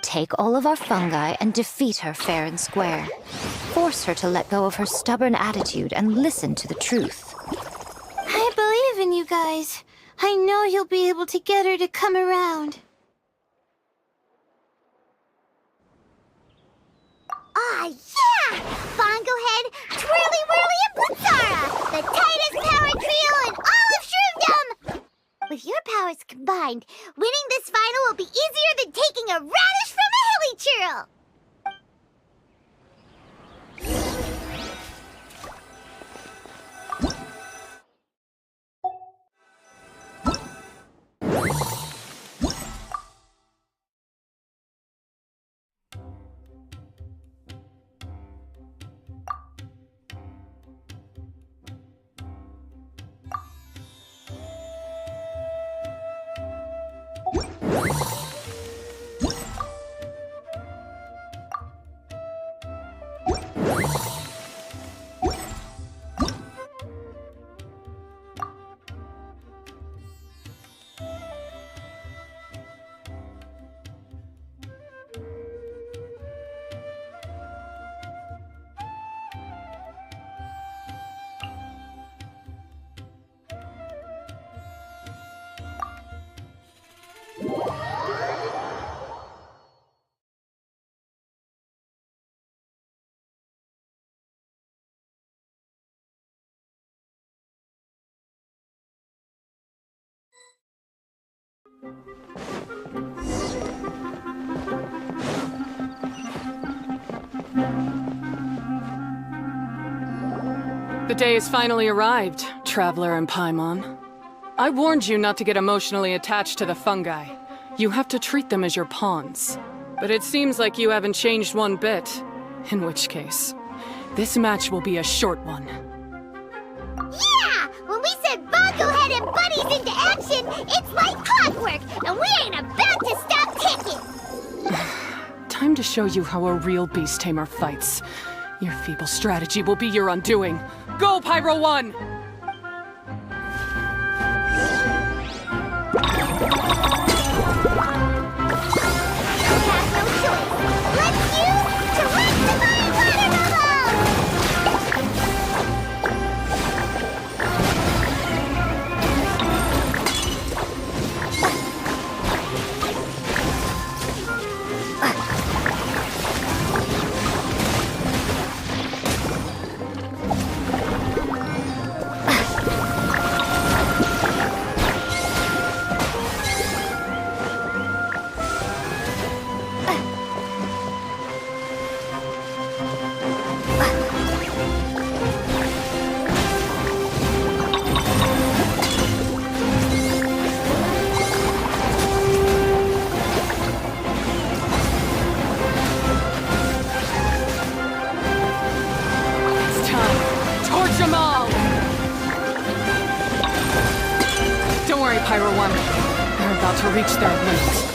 Take all of our fungi and defeat her fair and square. Force her to let go of her stubborn attitude and listen to the truth. I believe in you guys. I know you'll be able to get her to come around. Ah, yeah! Bongo Head, Twirly Whirly, and Blitzara! The tightest power trio in all of Shroomdom! With your powers combined, winning this final will be easier than taking a radish from a hilly churl! The day has finally arrived, Traveler and Paimon. I warned you not to get emotionally attached to the fungi. You have to treat them as your pawns. But it seems like you haven't changed one bit. In which case, this match will be a short one. Yeah! When we send Bongo Head and buddies into action, it's like clockwork, and we ain't about to stop ticking! Time to show you how a real beast tamer fights. Your feeble strategy will be your undoing. Go, Pyro 1! Pyro 1. They're about to reach their limit.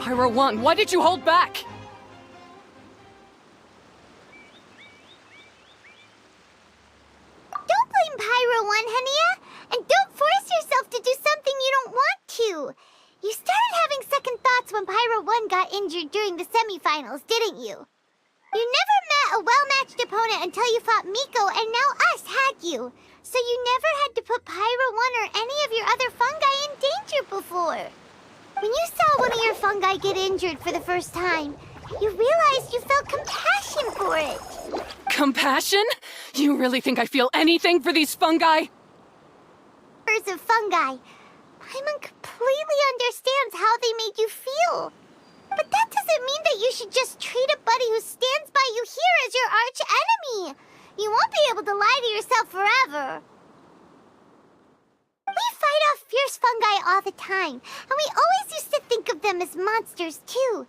Pyro 1, why did you hold back? Don't blame Pyro 1, Hania! And don't force yourself to do something you don't want to! You started having second thoughts when Pyro 1 got injured during the semifinals, didn't you? You never met a well-matched opponent until you fought Miko, and now us had you. So you never had to put Pyro 1 or any of your other fungi in danger before. When you saw one of your fungi get injured for the first time, you realized you felt compassion for it. Compassion? You really think I feel anything for these fungi? Of fungi. Paimon completely understands how they made you feel. But that doesn't mean that you should just treat a buddy who stands by you here as your arch enemy. You won't be able to lie to yourself forever. We fight off fierce fungi all the time, and we always used to think of them as monsters too.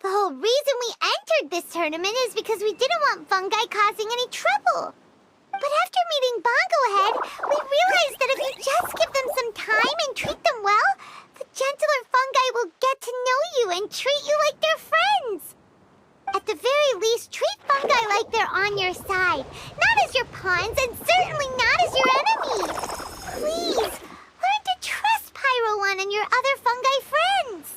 The whole reason we entered this tournament is because we didn't want fungi causing any trouble. But after meeting Bongo Head, we realized that if you just give them some time and treat them well, the gentler fungi will get to know you and treat you like they're friends. At the very least, treat fungi like they're on your side, not as your pawns and certainly not as your enemies. Please, learn to trust Pyro 1 and your other fungi friends.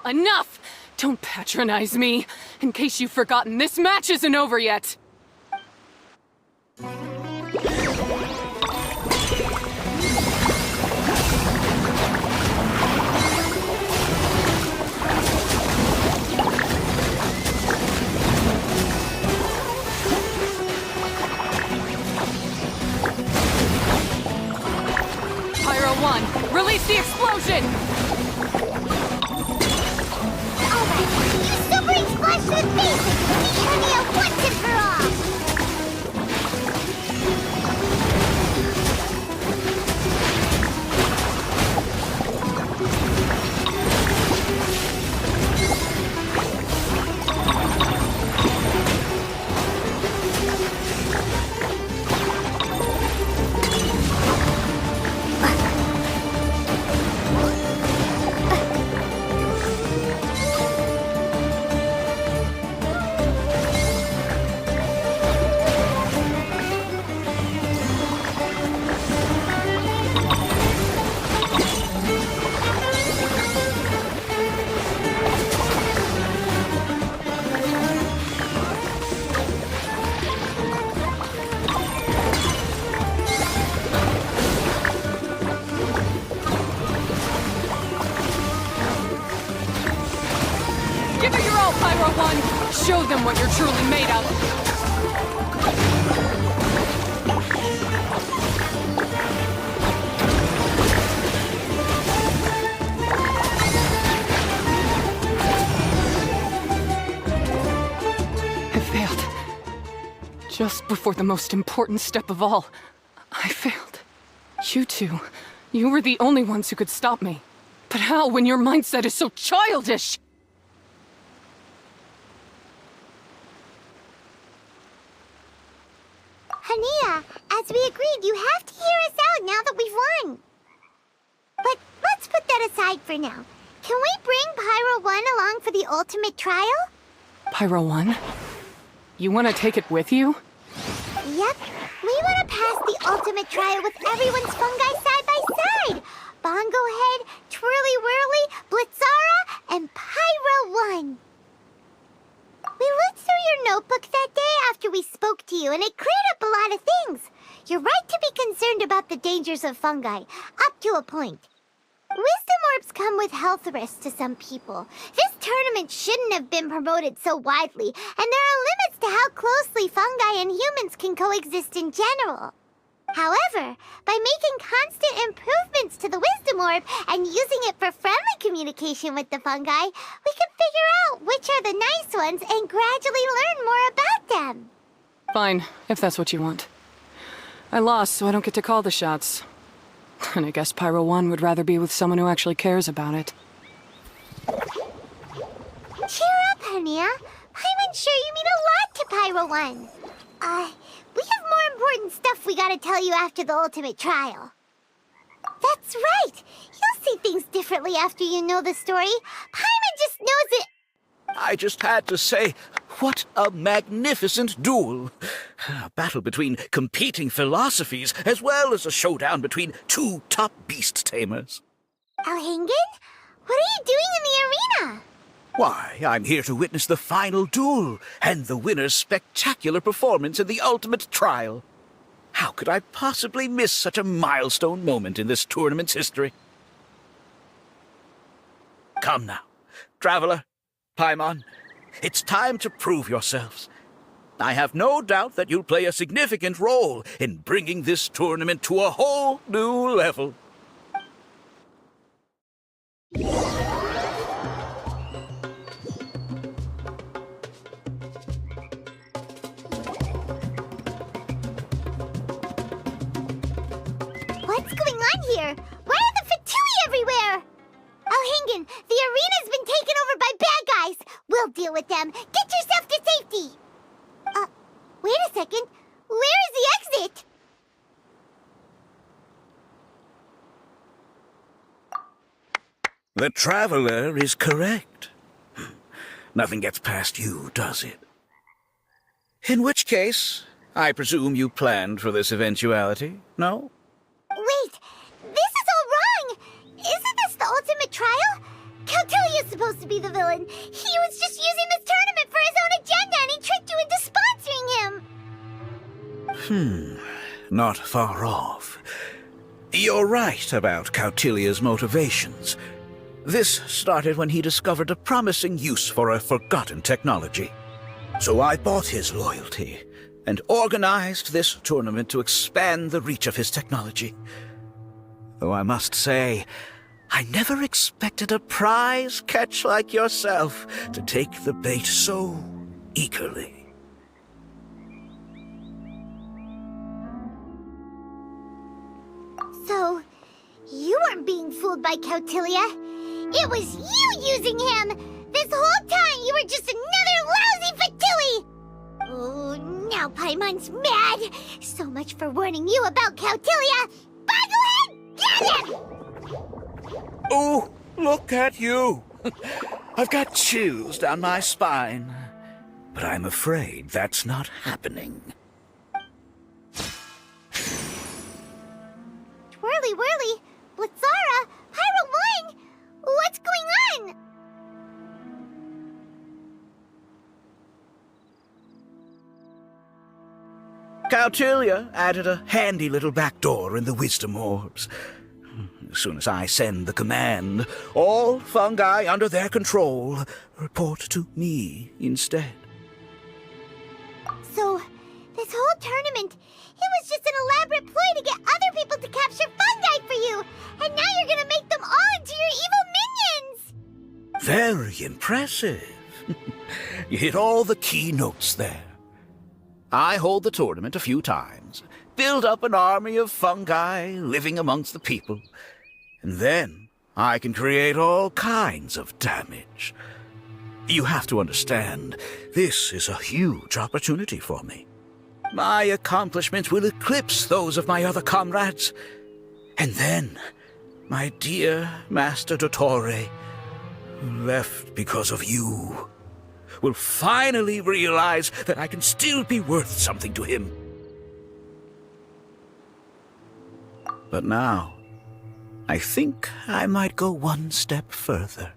Enough! Don't patronize me. In case you've forgotten, this match isn't over yet. Pyro 1, release the explosion! Alright, you super splash to the face and defeat Hernia once and for all! Give it your all, Pyro 1! Show them what you're truly made of! I failed. Just before the most important step of all, I failed. You two, you were the only ones who could stop me. But how when your mindset is so childish? Hania, as we agreed, you have to hear us out now that we've won. But let's put that aside for now. Can we bring Pyro 1 along for the ultimate trial? Pyro 1? You want to take it with you? Yep. We want to pass the ultimate trial with everyone's fungi side by side. Bongo Head, Twirly Whirly, Blitzara, and Pyro 1. We looked through your notebook that day after we spoke to you, and it cleared up a lot of things. You're right to be concerned about the dangers of fungi, up to a point. Wisdom orbs come with health risks to some people. This tournament shouldn't have been promoted so widely, and there are limits to how closely fungi and humans can coexist in general. However, by making constant improvements to the Wisdom Orb and using it for friendly communication with the fungi, we can figure out which are the nice ones and gradually learn more about them. Fine, if that's what you want. I lost, so I don't get to call the shots. And I guess Pyro 1 would rather be with someone who actually cares about it. Cheer up, Hania. I'm sure you mean a lot to Pyro 1. We have more important stuff we gotta tell you after the ultimate trial. That's right! You'll see things differently after you know the story. Paimon just knows it. I just had to say, what a magnificent duel. A battle between competing philosophies, as well as a showdown between two top beast tamers. Alhingen? What are you doing in the arena? Why, I'm here to witness the final duel, and the winner's spectacular performance in the ultimate trial. How could I possibly miss such a milestone moment in this tournament's history? Come now, Traveler, Paimon, it's time to prove yourselves. I have no doubt that you'll play a significant role in bringing this tournament to a whole new level. What's going on here? Why are the Fatui everywhere? Alhingan, the arena's been taken over by bad guys. We'll deal with them. Get yourself to safety. Wait a second. Where is the exit? The Traveler is correct. Nothing gets past you, does it? In which case, I presume you planned for this eventuality, no? Wait, this is all wrong. Isn't this the ultimate trial? Cautilia's supposed to be the villain. He was just using this tournament for his own agenda and he tricked you into sponsoring him. Not far off. You're right about Cautilia's motivations. This started when he discovered a promising use for a forgotten technology. So I bought his loyalty and organized this tournament to expand the reach of his technology. Though I must say, I never expected a prize catch like yourself to take the bait so eagerly. So, you weren't being fooled by Cautilia. It was you using him! This whole time you were just another lousy Fatui! Oh, now Paimon's mad! So much for warning you about Cautilia! Boglehead, get him! Oh, look at you! I've got chills down my spine. But I'm afraid that's not happening. Twirly whirly, Blitzara, Pyro 1! What's going on? Cautilia added a handy little back door in the wisdom orbs. As soon as I send the command, all fungi under their control report to me instead. So, this whole tournament, it was just an elaborate ploy to get other people to capture fungi for you! And now you're gonna make them all into your evil minions! Very impressive. You hit all the key notes there. I hold the tournament a few times, build up an army of fungi living amongst the people, and then I can create all kinds of damage. You have to understand, this is a huge opportunity for me. My accomplishments will eclipse those of my other comrades. And then, my dear Master Dottore, who left because of you, will finally realize that I can still be worth something to him. But now, I think I might go one step further.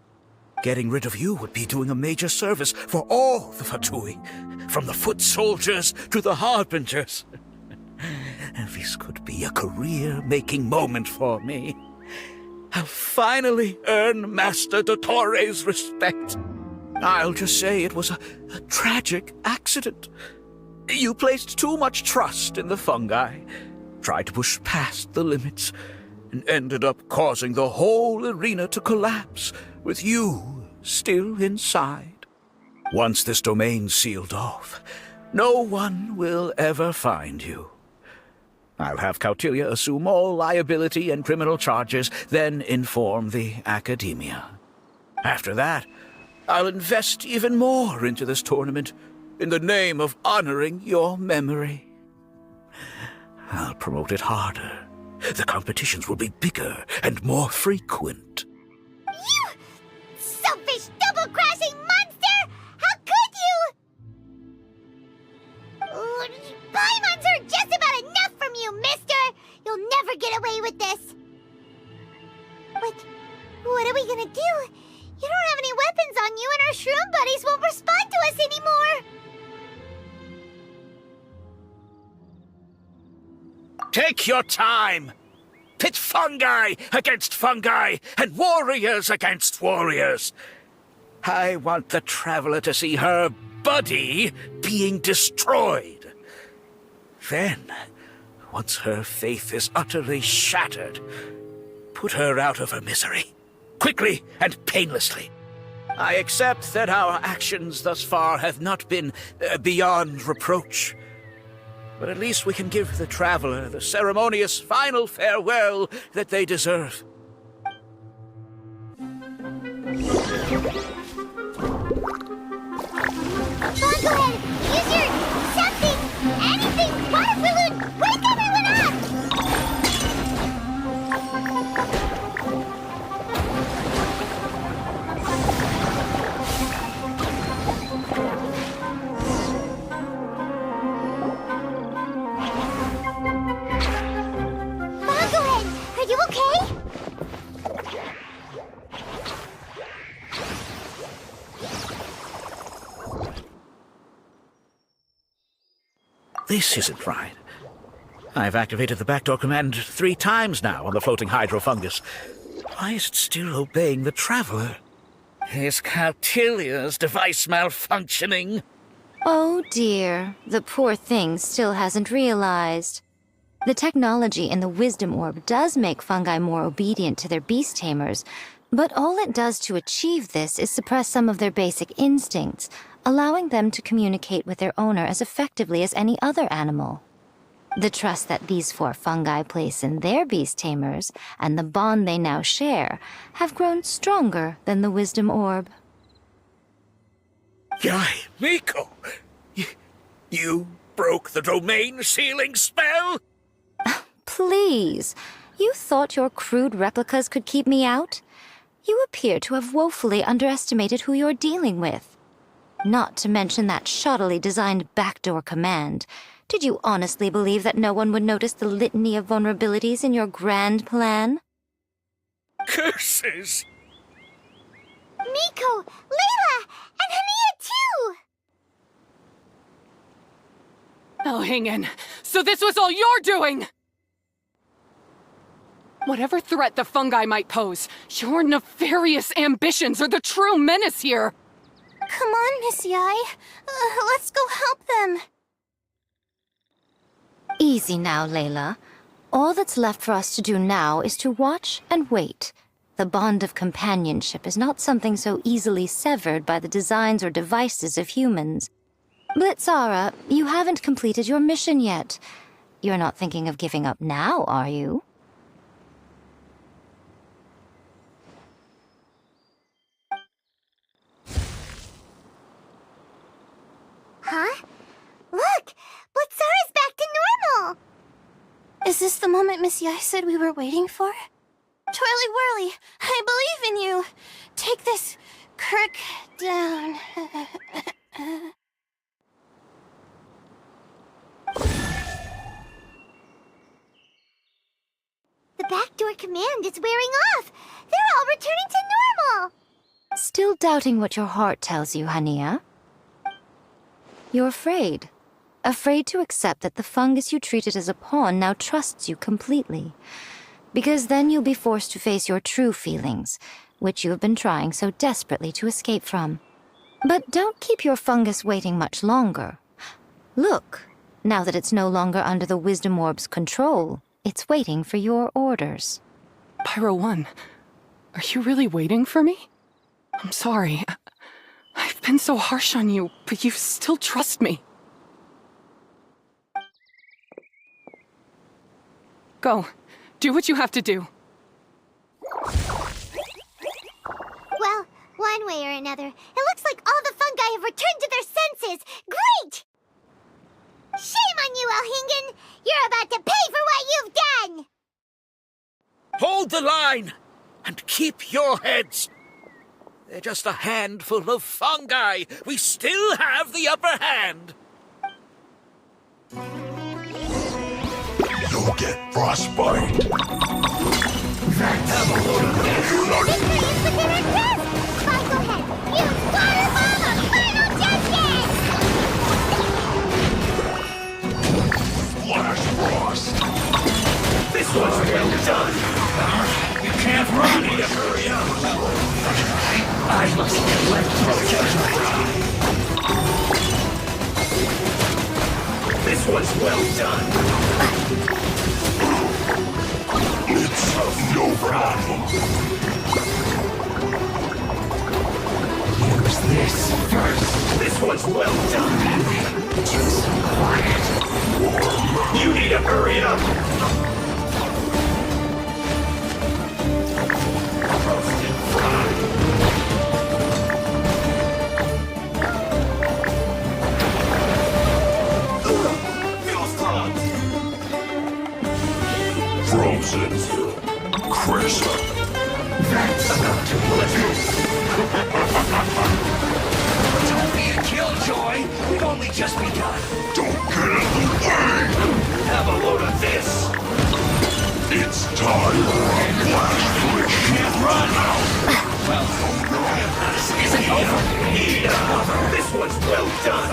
Getting rid of you would be doing a major service for all the Fatui, from the foot soldiers to the harbingers. And this could be a career-making moment for me. I'll finally earn Master Dottore's respect. I'll just say it was a tragic accident. You placed too much trust in the fungi, tried to push past the limits, and ended up causing the whole arena to collapse, with you still inside. Once this domain's sealed off, no one will ever find you. I'll have Cautilia assume all liability and criminal charges, then inform the Academia. After that, I'll invest even more into this tournament, in the name of honoring your memory. I'll promote it harder. The competitions will be bigger and more frequent. You selfish, double-crashing monster! How could you? Paimons are just about enough from you, mister! You'll never get away with this! But what are we gonna do? You don't have any weapons on you and our shroom buddies won't respond to us anymore! Take your time. Pit fungi against fungi and warriors against warriors. I want the traveler to see her buddy being destroyed. Then, once her faith is utterly shattered, put her out of her misery, quickly and painlessly. I accept that our actions thus far have not been beyond reproach. But at least we can give the traveler the ceremonious final farewell that they deserve. Go ahead! Use your something! Anything! Water balloon! Wake everyone up! Fungohead, are you okay? This isn't right. I've activated the backdoor command 3 times now on the floating hydrofungus. Why is it still obeying the traveler? Is Cautilia's device malfunctioning? Oh dear, the poor thing still hasn't realized. The technology in the Wisdom Orb does make fungi more obedient to their beast tamers, but all it does to achieve this is suppress some of their basic instincts, allowing them to communicate with their owner as effectively as any other animal. The trust that these 4 fungi place in their beast tamers, and the bond they now share, have grown stronger than the Wisdom Orb. Yai, Miko! You broke the domain sealing spell? Please, you thought your crude replicas could keep me out? You appear to have woefully underestimated who you're dealing with. Not to mention that shoddily designed backdoor command. Did you honestly believe that no one would notice the litany of vulnerabilities in your grand plan? Curses! Miko, Layla, and Hania too! Oh, hang in. So this was all you're doing! Whatever threat the fungi might pose, your nefarious ambitions are the true menace here! Come on, Miss Yai. Let's go help them. Easy now, Layla. All that's left for us to do now is to watch and wait. The bond of companionship is not something so easily severed by the designs or devices of humans. Blitzara, you haven't completed your mission yet. You're not thinking of giving up now, are you? Huh? Look! Blitzara's back to normal! Is this the moment Miss Yai said we were waiting for? Twirly Whirly, I believe in you. Take this crook down. The backdoor command is wearing off! They're all returning to normal! Still doubting what your heart tells you, Hania? You're afraid. Afraid to accept that the fungus you treated as a pawn now trusts you completely. Because then you'll be forced to face your true feelings, which you have been trying so desperately to escape from. But don't keep your fungus waiting much longer. Look, now that it's no longer under the Wisdom Orb's control, it's waiting for your orders. Pyro 1, are you really waiting for me? I'm sorry. I've been so harsh on you, but you still trust me. Go. Do what you have to do. Well, one way or another, it looks like all the fungi have returned to their senses! Great! Shame on you, Elhingen! You're about to pay for what you've done! Hold the line! And keep your heads! They're just a handful of fungi! We still have the upper hand! You'll get frostbite. Victory is within our grasp! Fine, go ahead! Use Water Bomb of Final Judgment! Flash frost. well done. It's no problem. Use this first. This one's well done. Just quiet. You need to hurry up. Roasted fried. Feels clogged. Frozen. Crisp. That's about to blizzard. Don't be a killjoy. We've only just begun. Don't get in the way. Have a load of this. It's time for a blast switch. Can't run. Well, this isn't over. Need another. This one's well done.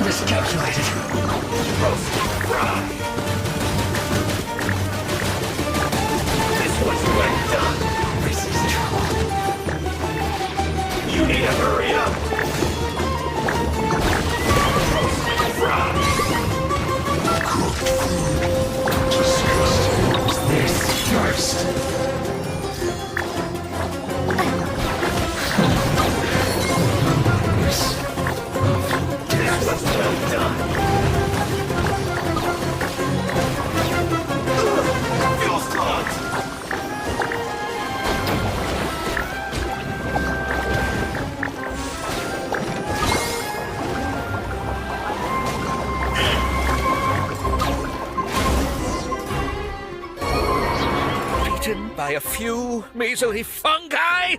Miscalculated. Roasted fried. This one's well done. This is trouble. You need to hurry up. Roasted fried. Cooked food. Disgusting. This first. This was well done. Feels clogged. Beaten by a few measly fungi?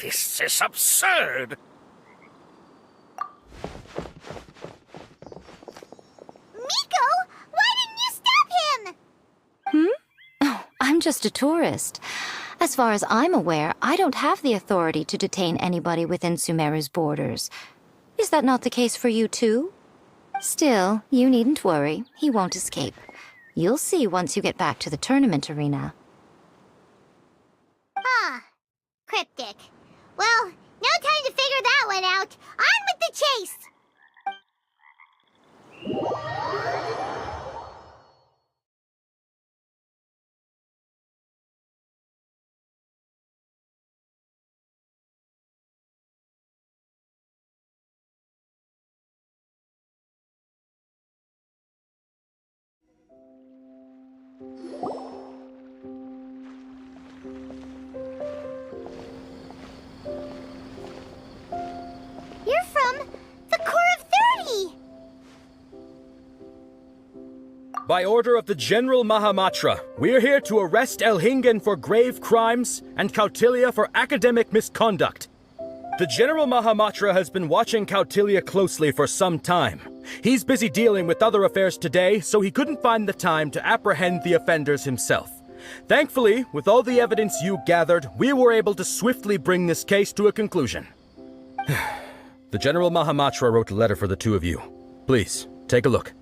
This is absurd. Miko, why didn't you stop him? Oh, I'm just a tourist. As far as I'm aware, I don't have the authority to detain anybody within Sumeru's borders. Is that not the case for you too? Still, you needn't worry. He won't escape. You'll see once you get back to the tournament arena. Huh. Cryptic. Well, no time to figure that one out. On with the chase! You're from the Core of 30! By order of the General Mahamatra, we're here to arrest Elhingen for grave crimes and Kautilya for academic misconduct. The General Mahamatra has been watching Kautilya closely for some time. He's busy dealing with other affairs today, so he couldn't find the time to apprehend the offenders himself. Thankfully, with all the evidence you gathered, we were able to swiftly bring this case to a conclusion. The General Mahamatra wrote a letter for the two of you. Please, take a look.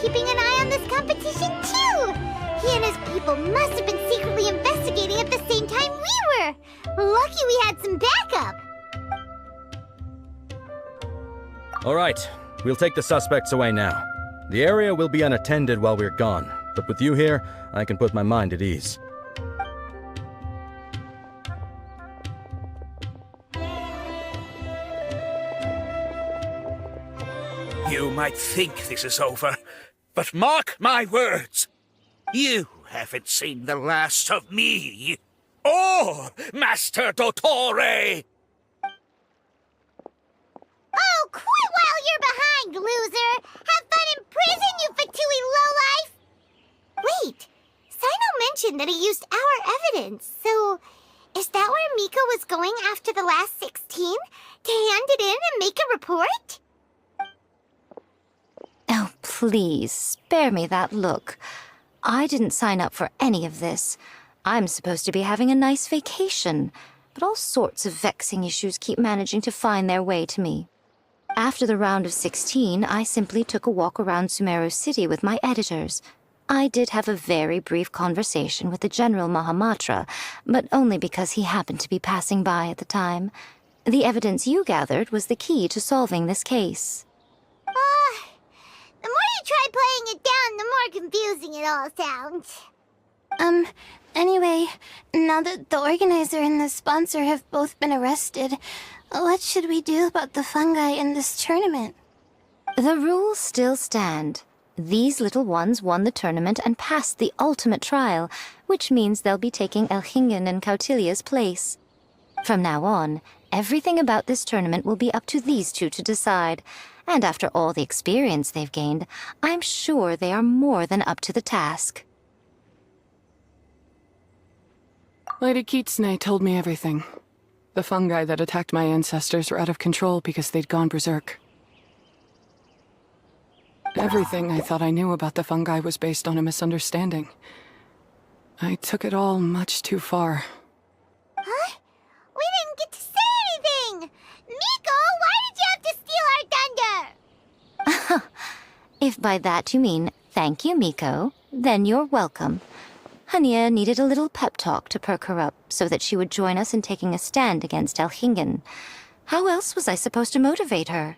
keeping an eye on this competition too. He and his people must have been secretly investigating at the same time we were. Lucky we had some backup. All right, we'll take the suspects away now. The area will be unattended while we're gone, but with you here, I can put my mind at ease. You might think this is over, but mark my words. You haven't seen the last of me. Or Master Dottore! Oh, quit while you're behind, loser! Have fun in prison, you fatui lowlife! Wait, Sino mentioned that he used our evidence, so is that where Miko was going after the last 16? To hand it in and make a report? Oh, please, spare me that look. I didn't sign up for any of this. I'm supposed to be having a nice vacation, but all sorts of vexing issues keep managing to find their way to me. After the round of 16, I simply took a walk around Sumeru City with my editors. I did have a very brief conversation with the General Mahamatra, but only because he happened to be passing by at the time. The evidence you gathered was the key to solving this case. The more you try playing it down, the more confusing it all sounds. Anyway, now that the organizer and the sponsor have both been arrested, what should we do about the fungi in this tournament? The rules still stand. These little ones won the tournament and passed the ultimate trial, which means they'll be taking Elhingen and Cautilia's place. From now on, everything about this tournament will be up to these two to decide. And after all the experience they've gained, I'm sure they are more than up to the task. Lady Kitsune told me everything. The fungi that attacked my ancestors were out of control because they'd gone berserk. Everything I thought I knew about the fungi was based on a misunderstanding. I took it all much too far. Huh? We didn't get to say anything! Miko, why did you have to steal our thunder? If by that you mean thank you, Miko, then you're welcome. Hania needed a little pep talk to perk her up so that she would join us in taking a stand against Elhingen. How else was I supposed to motivate her?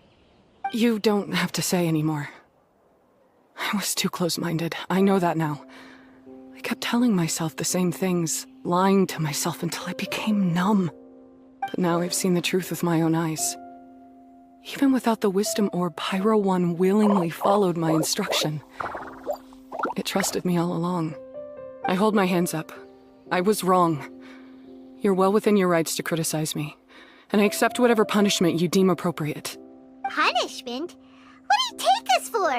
You don't have to say anymore. I was too close-minded. I know that now. I kept telling myself the same things, lying to myself until I became numb. But now I've seen the truth with my own eyes. Even without the wisdom orb, Pyro One willingly followed my instruction. It trusted me all along. I hold my hands up. I was wrong. You're well within your rights to criticize me, and I accept whatever punishment you deem appropriate. Punishment? What do you take us for?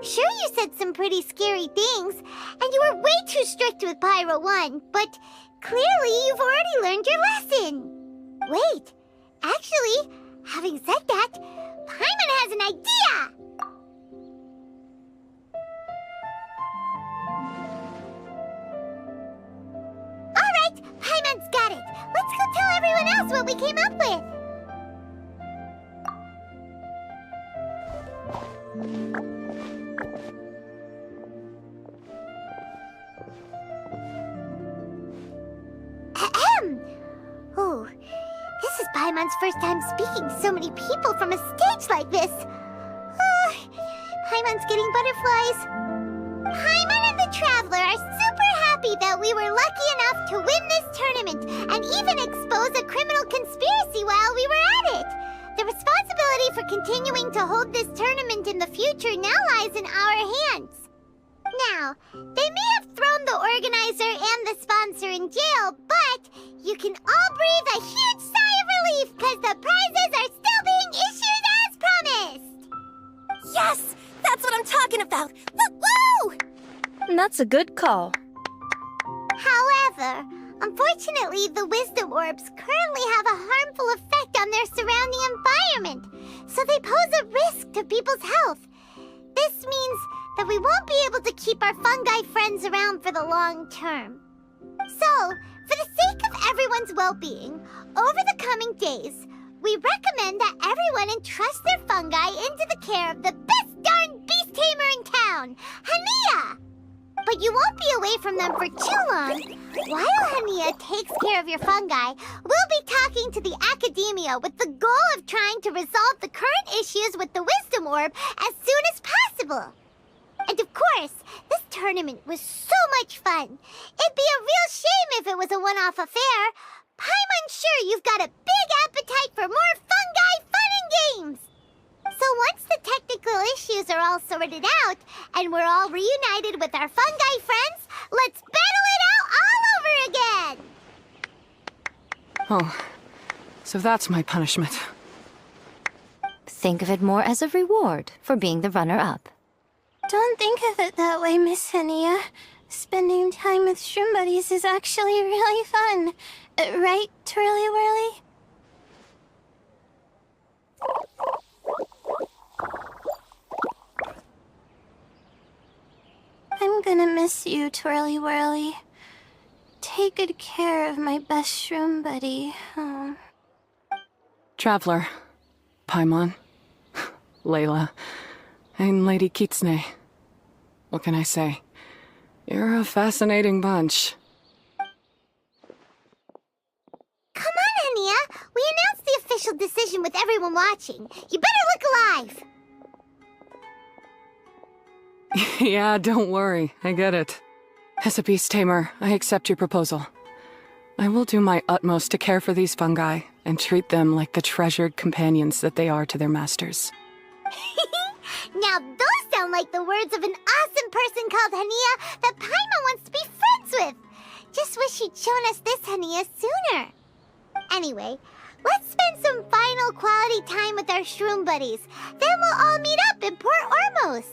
Sure, you said some pretty scary things, and you were way too strict with Pyro One, but clearly you've already learned your lesson. Wait, actually, having said that, Paimon has an idea! Alright, Paimon's got it. Let's go tell everyone else what we came up with. Ahem. Oh, this is Paimon's first time speaking to so many people from a stage like this. Paimon's getting butterflies. Paimon and the Traveler are super happy that we were lucky enough to win this tournament and even expose a criminal conspiracy while we were at it. The responsibility for continuing to hold this tournament in the future now lies in our hands. Now, they may have thrown the organizer and the sponsor in jail, but you can all breathe a huge sigh of relief because the prizes are still being issued as promised! Yes! That's what I'm talking about! Woo! That's a good call. However, unfortunately, the wisdom orbs currently have a harmful effect on their surrounding environment, so they pose a risk to people's health. This means that we won't be able to keep our fungi friends around for the long term. So, for the sake of everyone's well-being, over the coming days, we recommend that everyone entrust their fungi into the care of the best darn beast tamer in town, but you won't be away from them for too long. While Hania takes care of your fungi, we'll be talking to the academia with the goal of trying to resolve the current issues with the Wisdom Orb as soon as possible. And of course, this tournament was so much fun. It'd be a real shame if it was a one-off affair. I'm sure you've got a big appetite for more fungi fun and games. So once the technical issues are all sorted out, and we're all reunited with our fungi friends, let's battle it out all over again! Oh, so that's my punishment. Think of it more as a reward for being the runner-up. Don't think of it that way, Miss Hania. Spending time with shroom buddies is actually really fun. Right, Twirly Whirly? I'm gonna miss you, Twirly Whirly. Take good care of my best shroom buddy. Oh. Traveler, Paimon, Layla, and Lady Kitsune. What can I say? You're a fascinating bunch. Come on, Hania. We announced the official decision with everyone watching. You better look alive. Yeah, don't worry. I get it. As a beast tamer, I accept your proposal. I will do my utmost to care for these fungi and treat them like the treasured companions that they are to their masters. Now those sound like the words of an awesome person called Hania that Paimon wants to be friends with. Just wish you'd shown us this Hania sooner. Anyway, let's spend some final quality time with our shroom buddies. Then we'll all meet up in Port Ormos.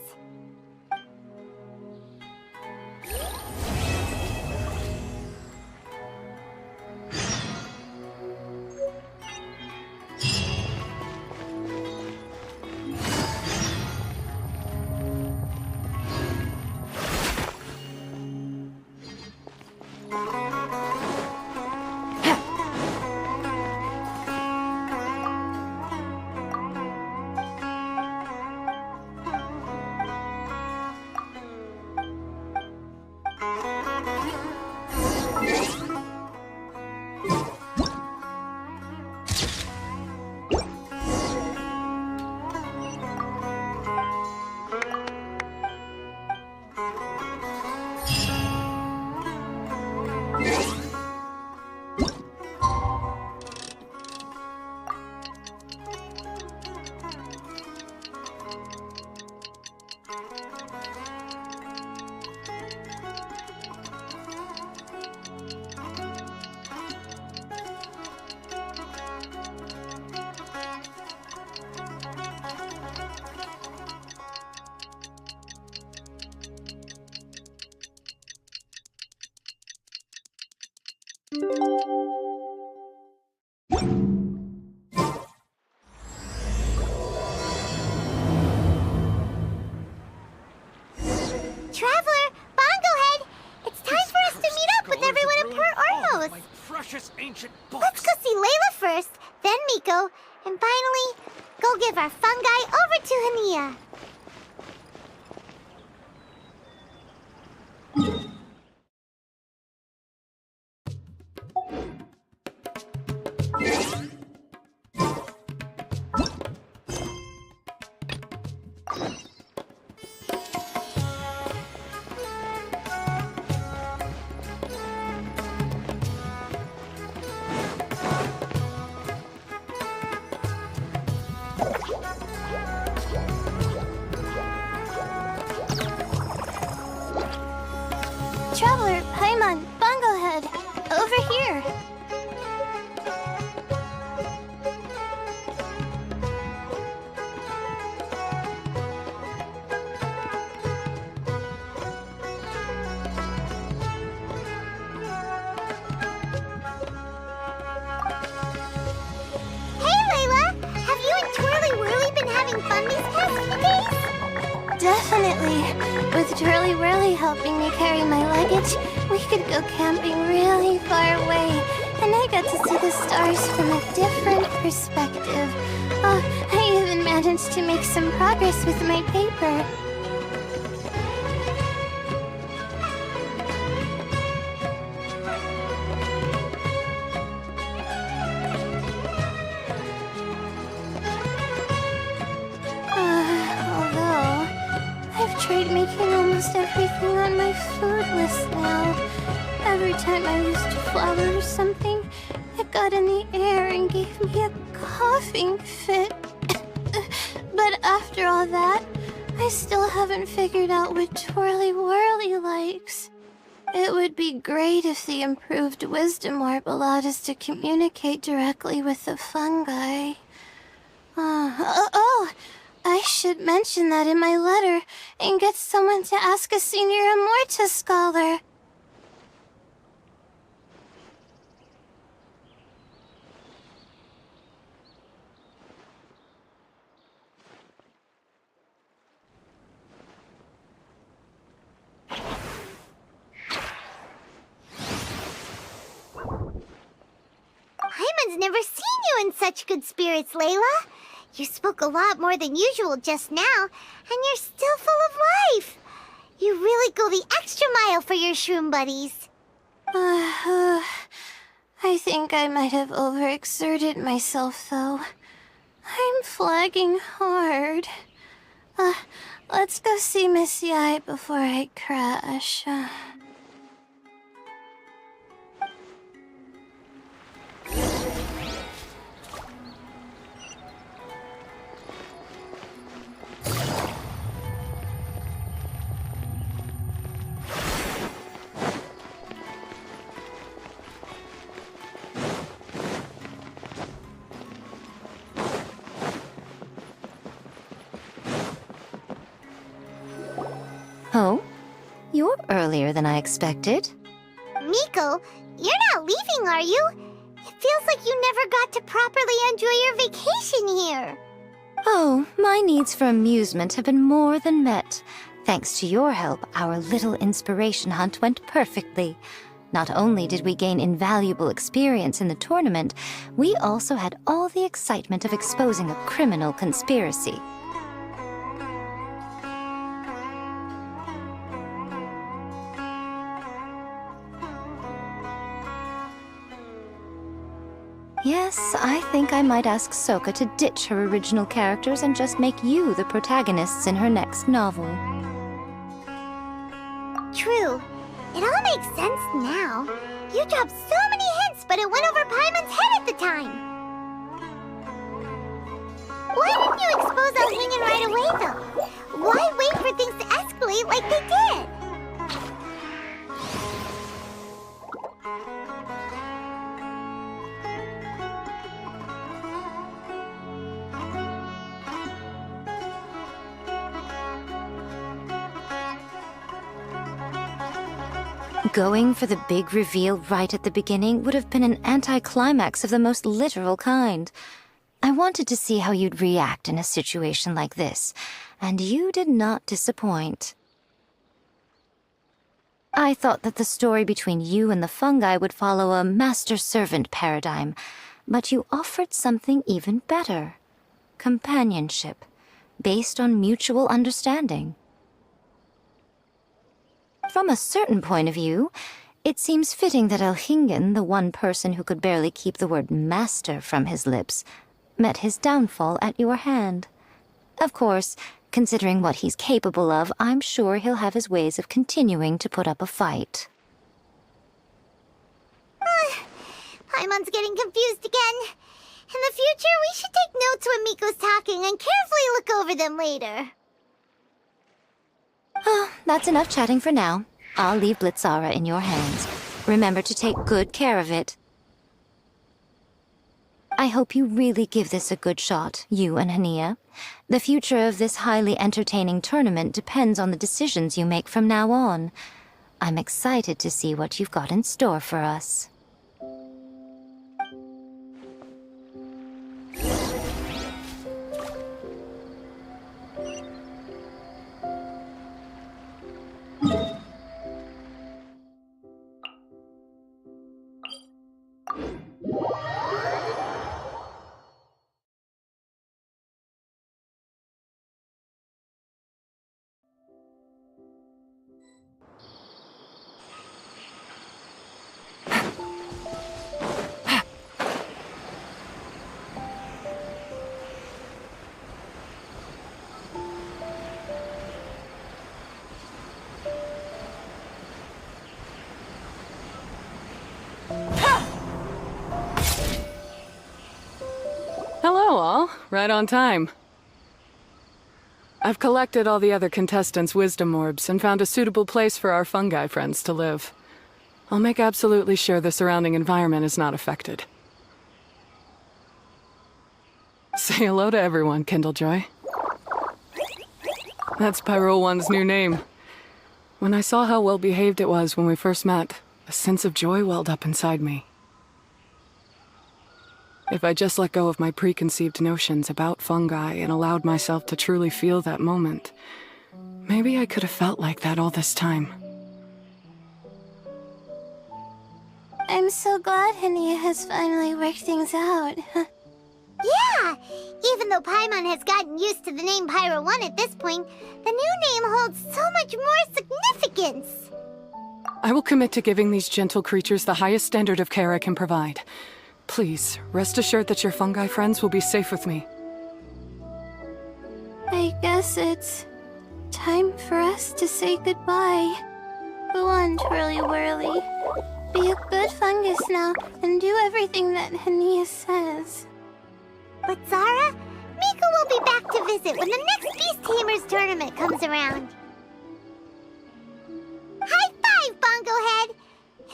Traveler, Bongohead, it's time for us to meet up with everyone in Port Ormos. My precious ancient books. Let's go see Layla first, then Miko, and finally, go give our fungi over to Hania. Traveler, Paimon, Bongohead, over here. Hey, Layla! Have you and Twirly Whirly been having fun these past few days? Definitely. With Twirly Whirly helping me carry my luggage, we could go camping really far away, and I got to see the stars from a different perspective. Oh, I even managed to make some progress with my paper. tried making almost everything on my food list now. Every time I used flour or something, it got in the air and gave me a coughing fit. But after all that, I still haven't figured out what Twirly Whirly likes. It would be great if the improved wisdom orb allowed us to communicate directly with the fungi. I should mention that in my letter and get someone to ask a senior Amorta scholar. Paimon's never seen you in such good spirits, Layla. You spoke a lot more than usual just now, and you're still full of life. You really go the extra mile for your shroom buddies. I think I might have overexerted myself, though. I'm flagging hard. Let's go see Miss Yai before I crash. Oh? You're earlier than I expected. Miko, you're not leaving, are you? It feels like you never got to properly enjoy your vacation here. Oh, my needs for amusement have been more than met. Thanks to your help, our little inspiration hunt went perfectly. Not only did we gain invaluable experience in the tournament, we also had all the excitement of exposing a criminal conspiracy. Yes, I think I might ask Soka to ditch her original characters and just make you the protagonists in her next novel. True. It all makes sense now. You dropped so many hints, but it went over Paimon's head at the time. Why didn't you expose Alhingen right away, though? Why wait for things to escalate like they did? Going for the big reveal right at the beginning would have been an anticlimax of the most literal kind. I wanted to see how you'd react in a situation like this, and you did not disappoint. I thought that the story between you and the fungi would follow a master-servant paradigm, but you offered something even better. Companionship, based on mutual understanding. From a certain point of view, it seems fitting that Alhingen, the one person who could barely keep the word master from his lips, met his downfall at your hand. Of course, considering what he's capable of, I'm sure he'll have his ways of continuing to put up a fight. Paimon's getting confused again. In the future, we should take notes when Miko's talking and carefully look over them later. Oh, that's enough chatting for now. I'll leave Blitzara in your hands. Remember to take good care of it. I hope you really give this a good shot, you and Hania. The future of this highly entertaining tournament depends on the decisions you make from now on. I'm excited to see what you've got in store for us. right on time. I've collected all the other contestants' wisdom orbs and found a suitable place for our fungi friends to live. I'll make absolutely sure the surrounding environment is not affected. Say hello to everyone, Kindlejoy. That's Pyro One's new name. When I saw how well behaved it was when we first met, a sense of joy welled up inside me. If I just let go of my preconceived notions about fungi and allowed myself to truly feel that moment, maybe I could have felt like that all this time. I'm so glad Hania has finally worked things out. Yeah! Even though Paimon has gotten used to the name Pyro 1 at this point, the new name holds so much more significance! I will commit to giving these gentle creatures the highest standard of care I can provide. Please, rest assured that your fungi friends will be safe with me. I guess it's time for us to say goodbye. Go on, Twirly Whirly. Be a good fungus now, and do everything that Hania says. But Zara, Miko will be back to visit when the next Beast Tamers tournament comes around. High five, Bongo Head!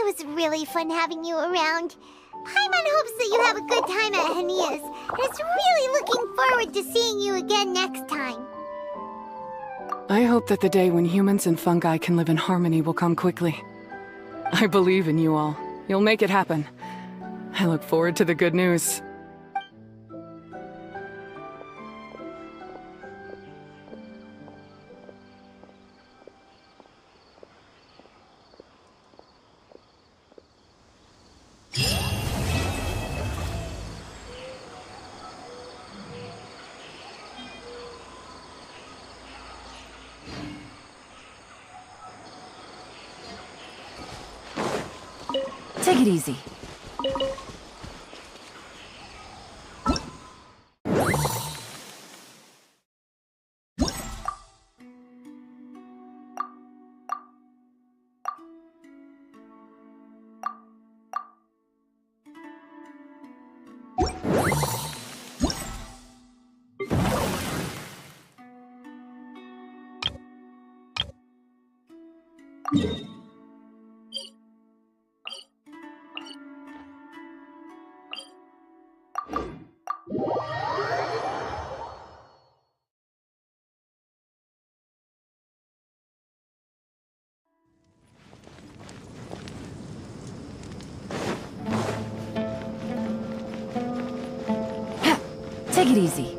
It was really fun having you around. Paimon hopes that you have a good time at Hania's, and is really looking forward to seeing you again next time. I hope that the day when humans and fungi can live in harmony will come quickly. I believe in you all. You'll make it happen. I look forward to the good news. Take it easy. Take it easy.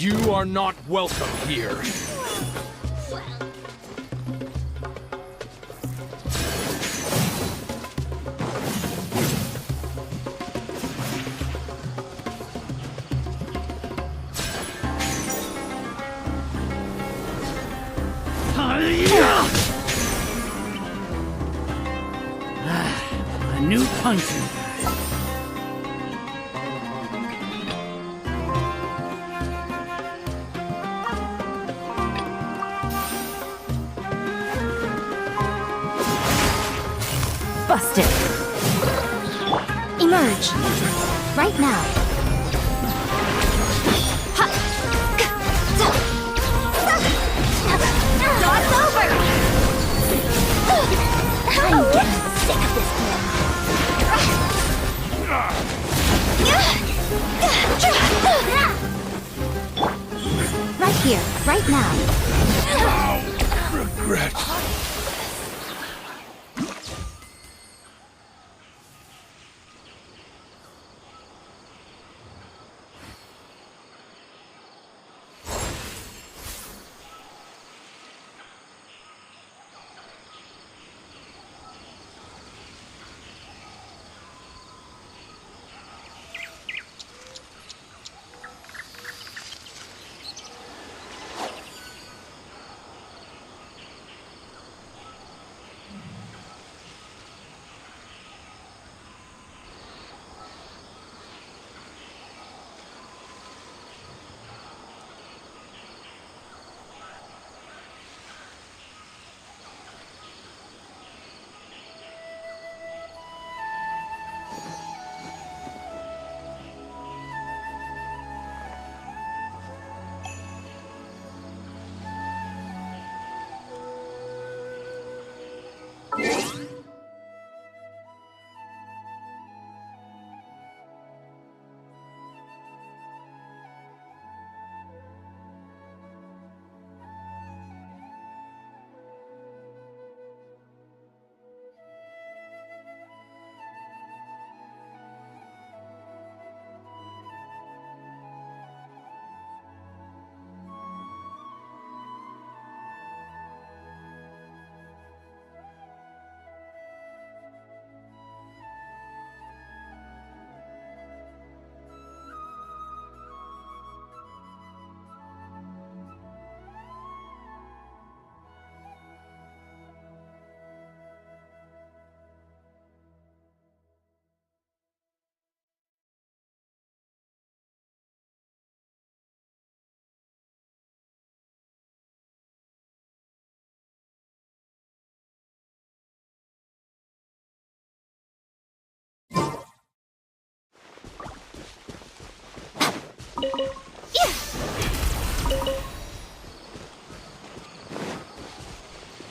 You are not welcome here. A new punching. Busted! Emerge! Right now! Dog's over! I'm getting sick of this game. Right here, right now! Regrets.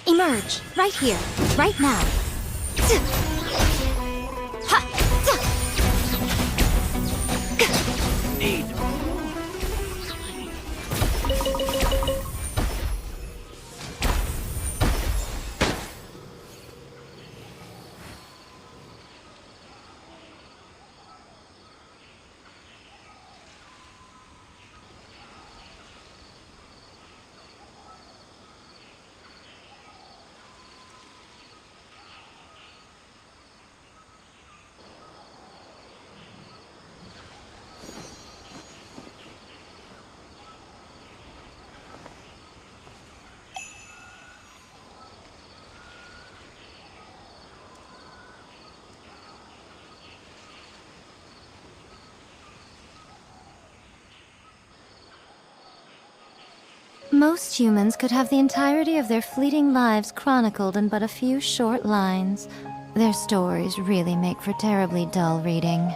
Emerge! Right here, right now! Need. Most humans could have the entirety of their fleeting lives chronicled in but a few short lines. Their stories really make for terribly dull reading.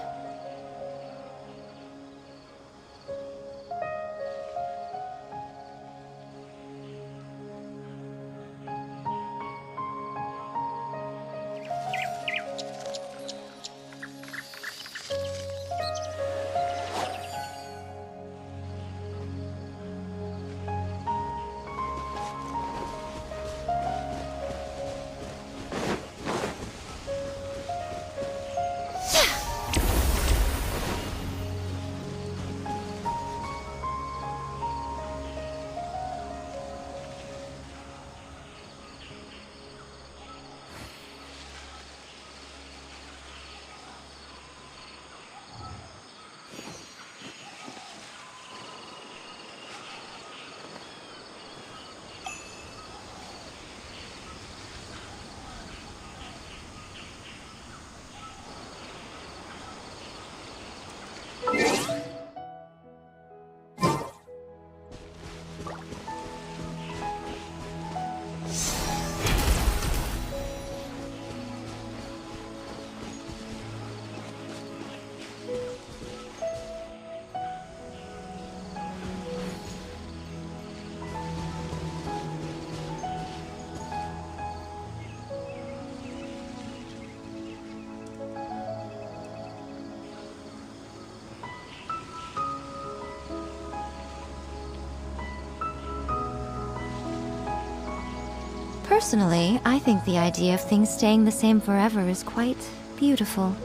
Personally, I think the idea of things staying the same forever is quite beautiful.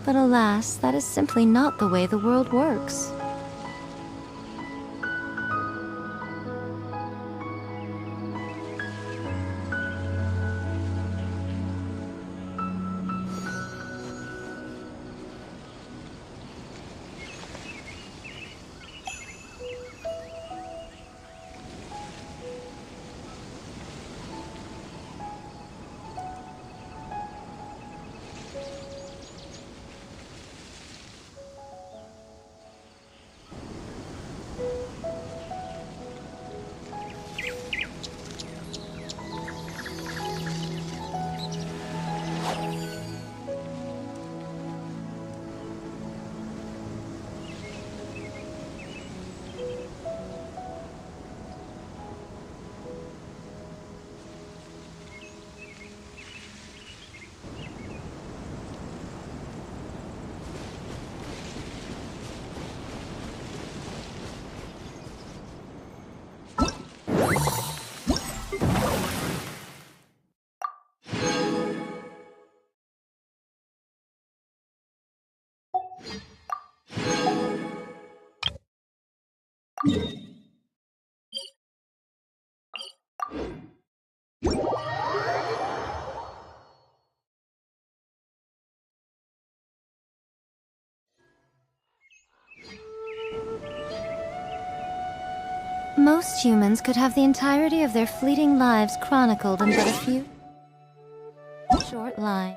But alas, that is simply not the way the world works. Most humans could have the entirety of their fleeting lives chronicled in but a few short lines.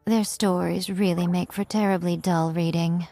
Their stories really make for terribly dull reading.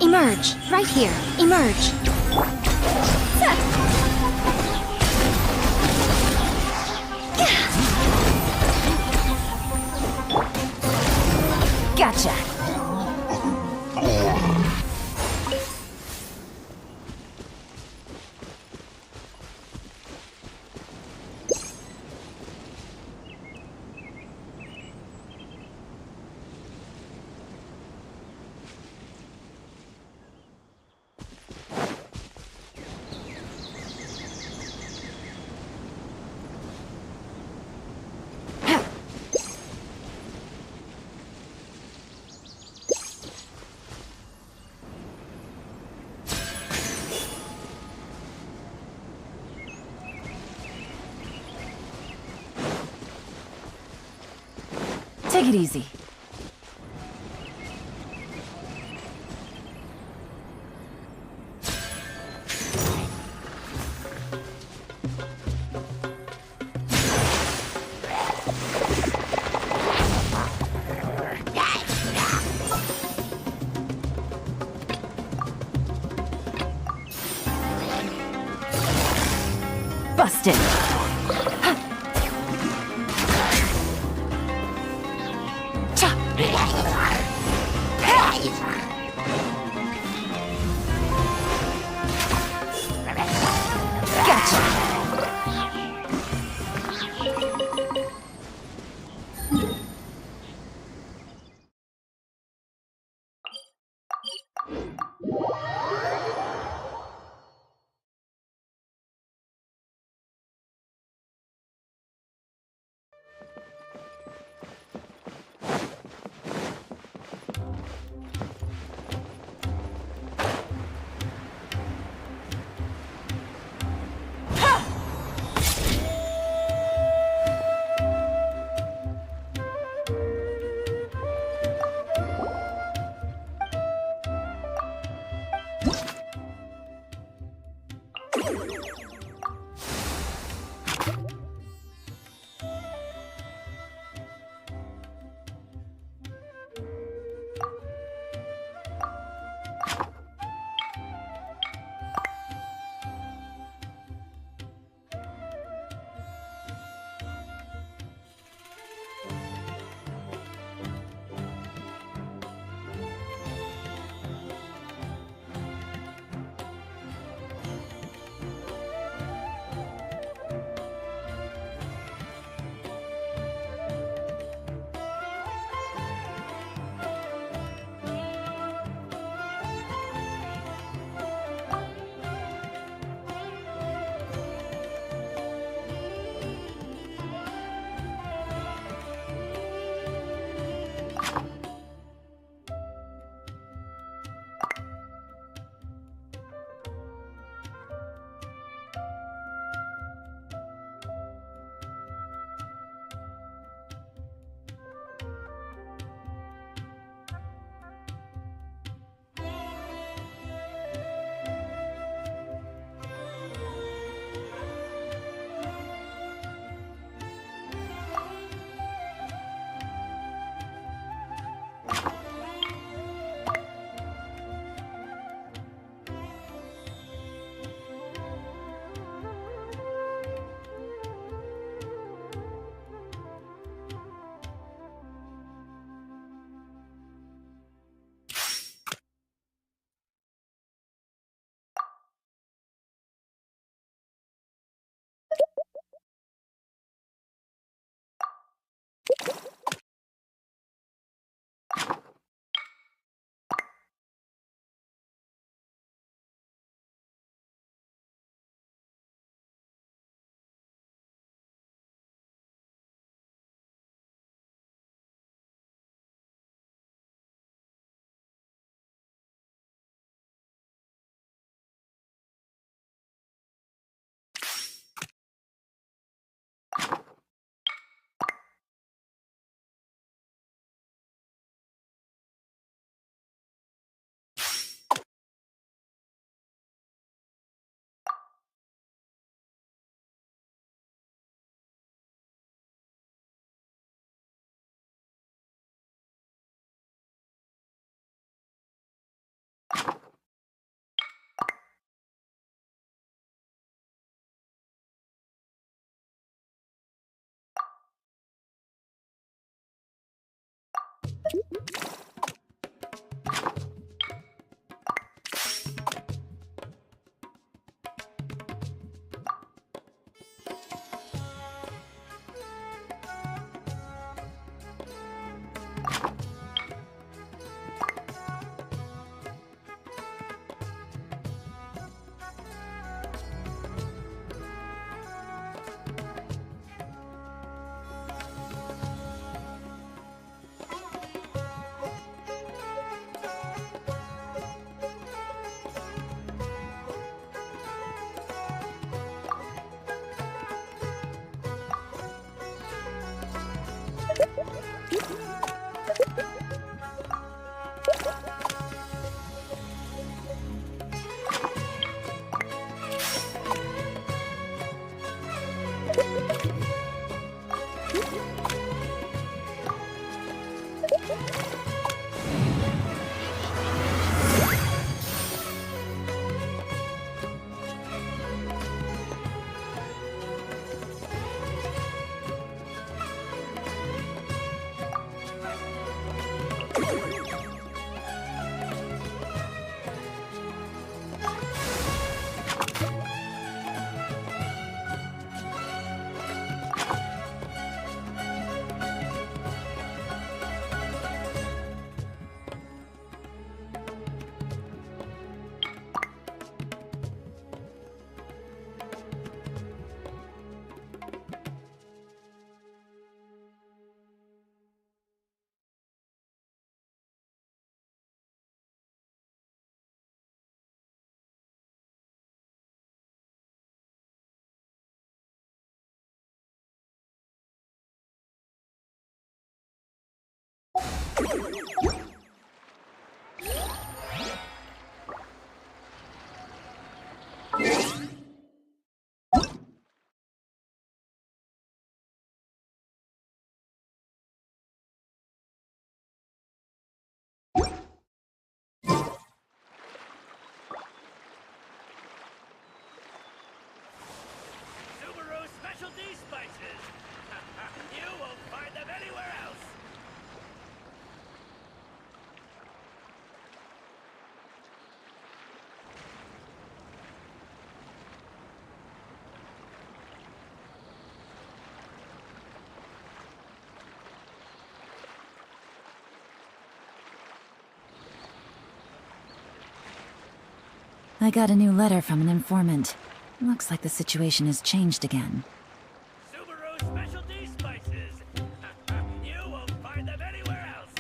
Emerge! Right here! Emerge! Gotcha! Take it easy. Busted. spices. You won't find them anywhere else. I got a new letter from an informant. Looks like the situation has changed again. Subaru specialty spices. You won't find them anywhere else.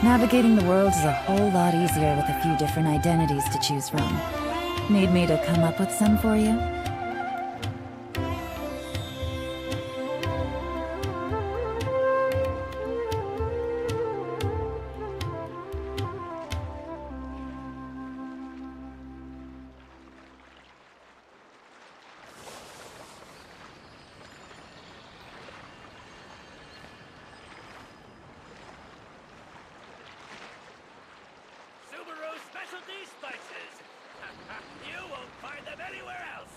Navigating the world is a whole lot easier with a few different identities to choose from. Need me to come up with some for you? Subaru specialty spices. You won't find them anywhere else.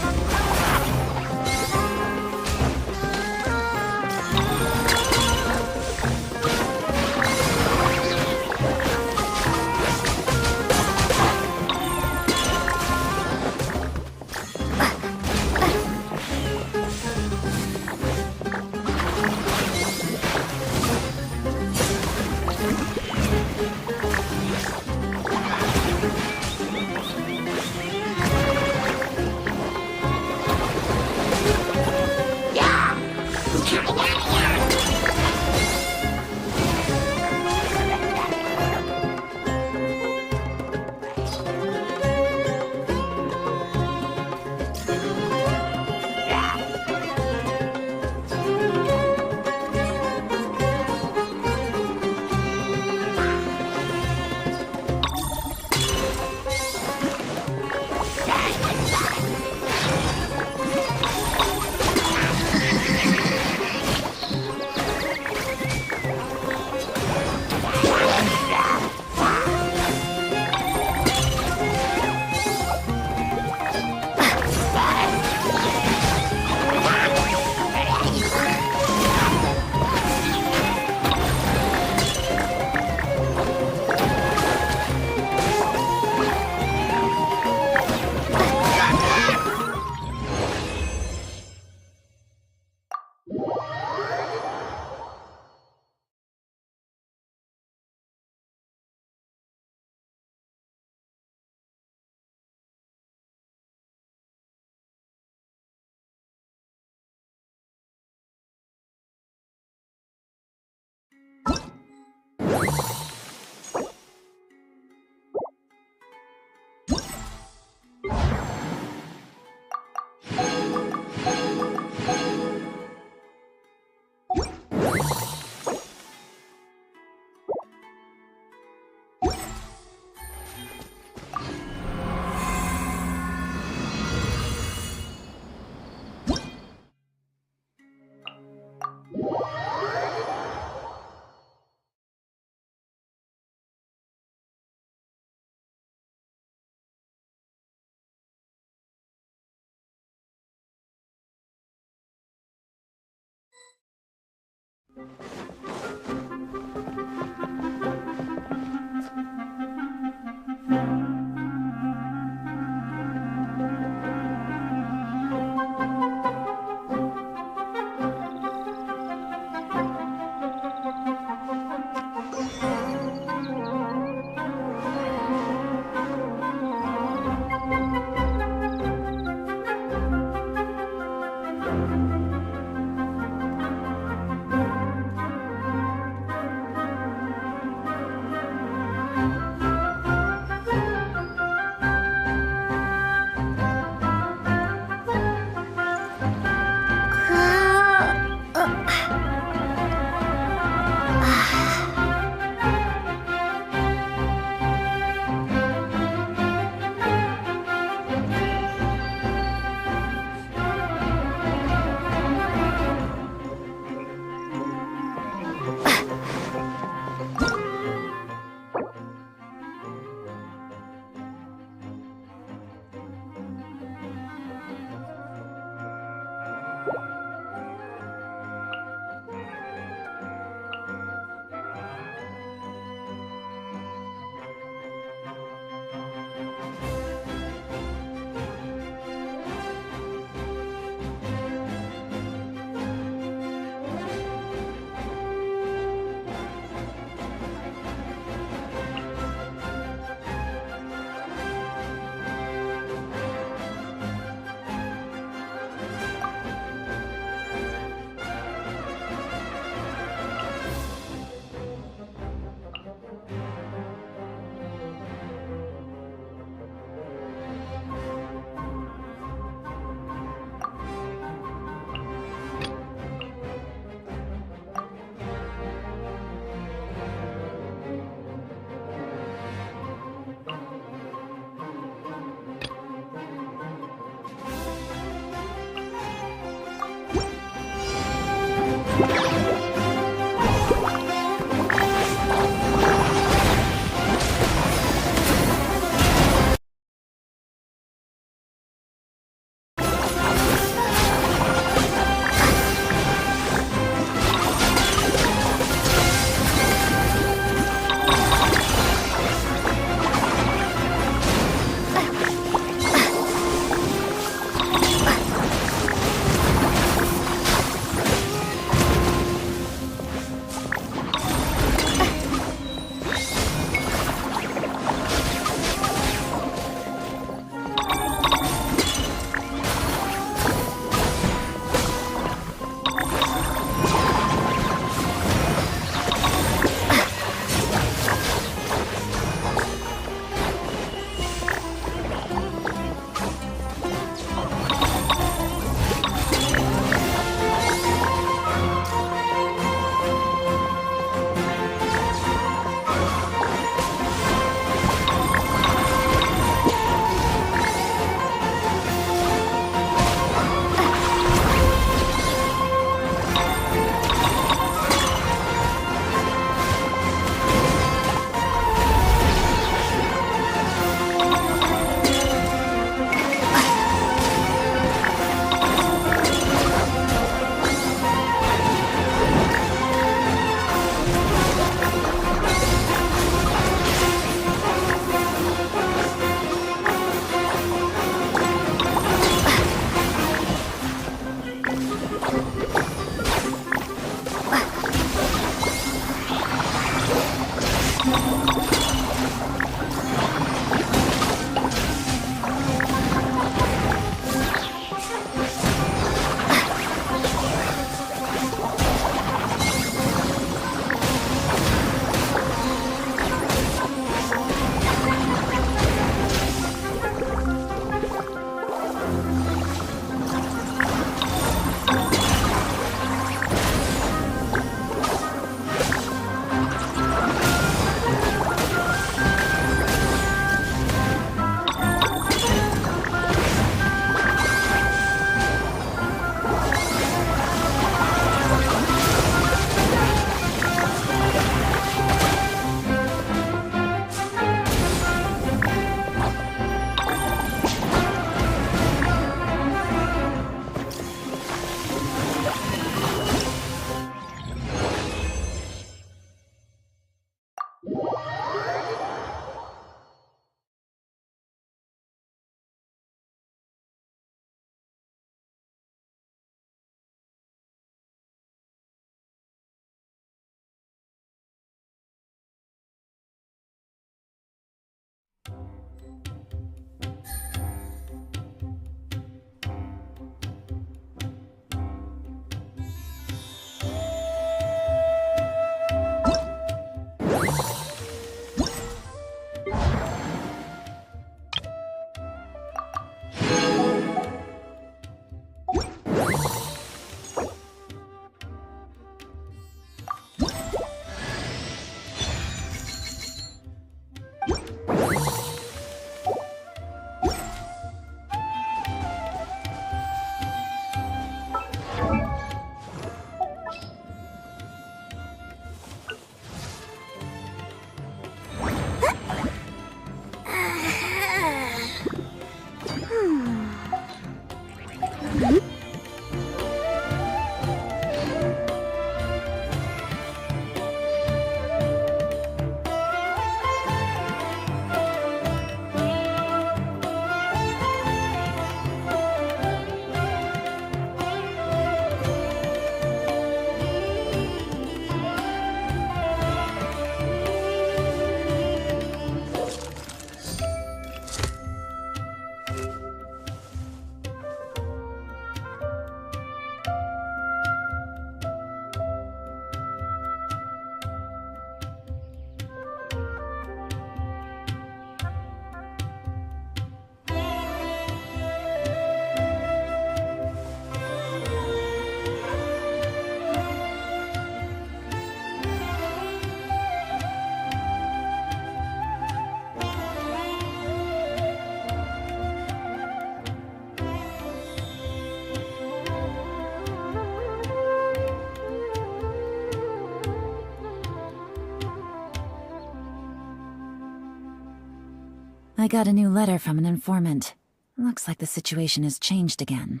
I got a new letter from an informant. Looks like the situation has changed again.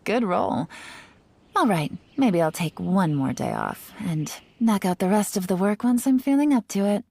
Good roll. All right, maybe I'll take one more day off and knock out the rest of the work once I'm feeling up to it.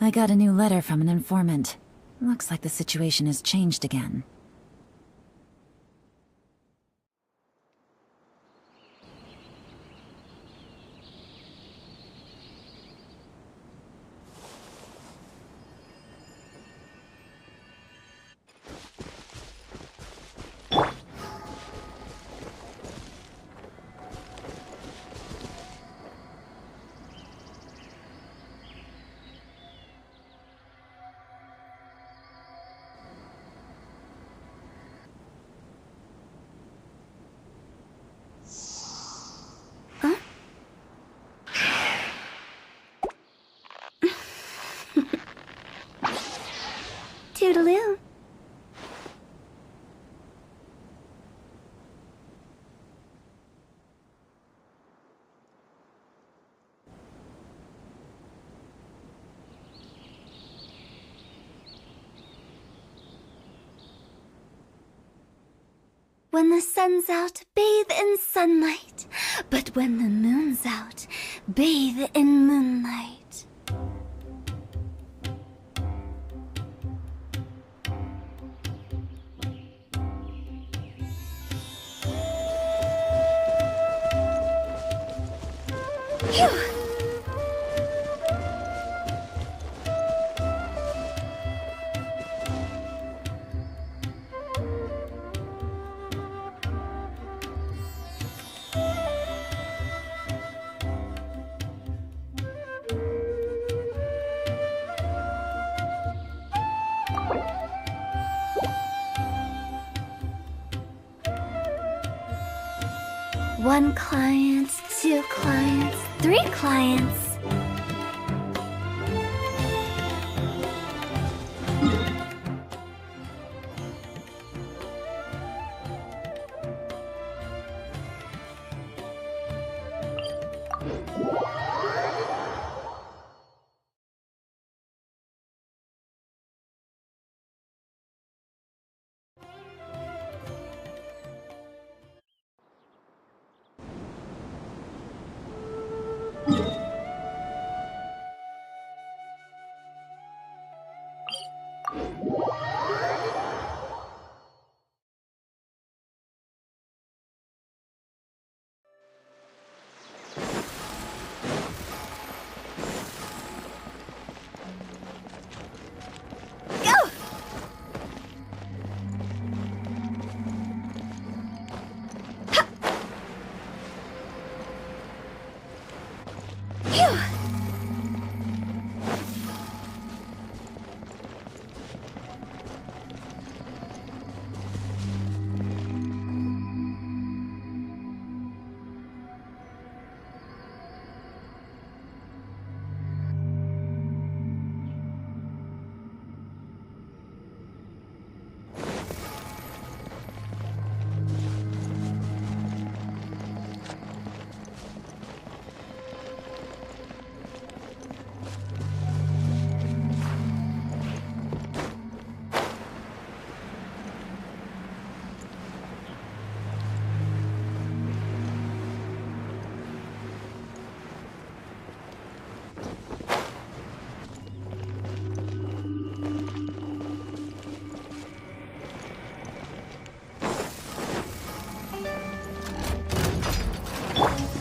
I got a new letter from an informant. Looks like the situation has changed again. Toodaloo. When the sun's out, bathe in sunlight. But when the moon's out, bathe in moonlight. Phew! One client, two clients, three clients.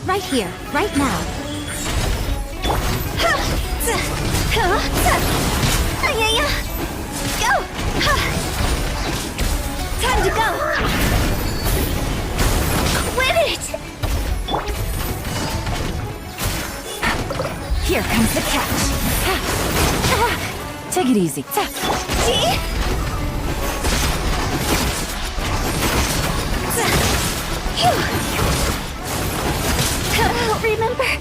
Right here, right now. Go! Time to go! Quit it! Here comes the catch. Take it easy. See? I'll remember that.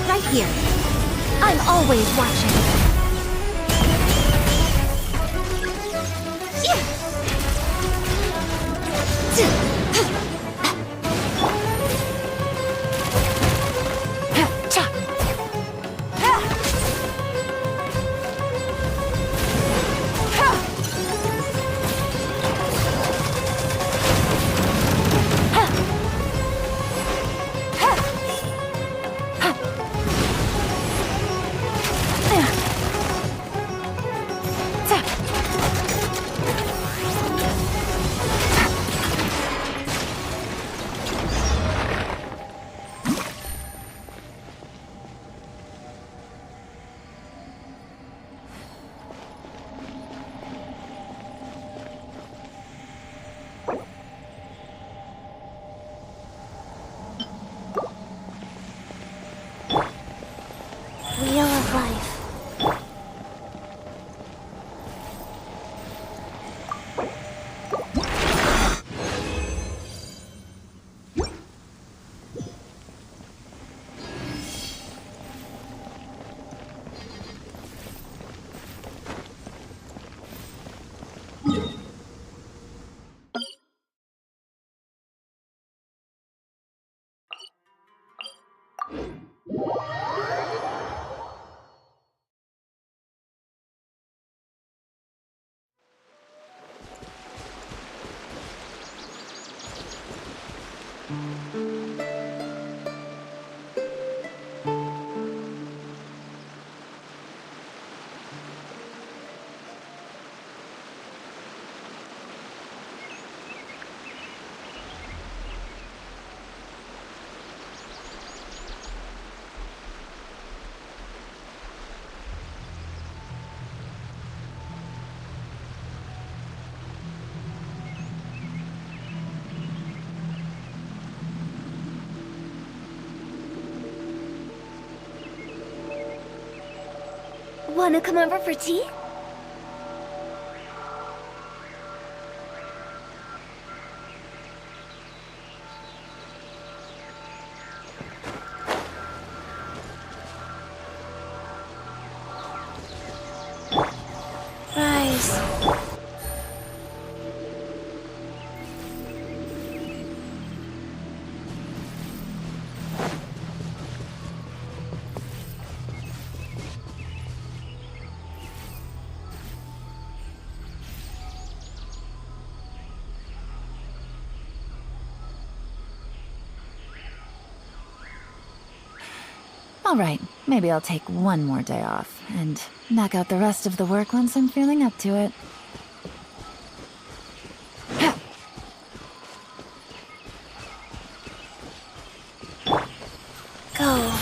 Right here. I'm always watching. Wheel of life. Wanna come over for tea? Rise. All right, maybe I'll take one more day off and knock out the rest of the work once I'm feeling up to it. Go.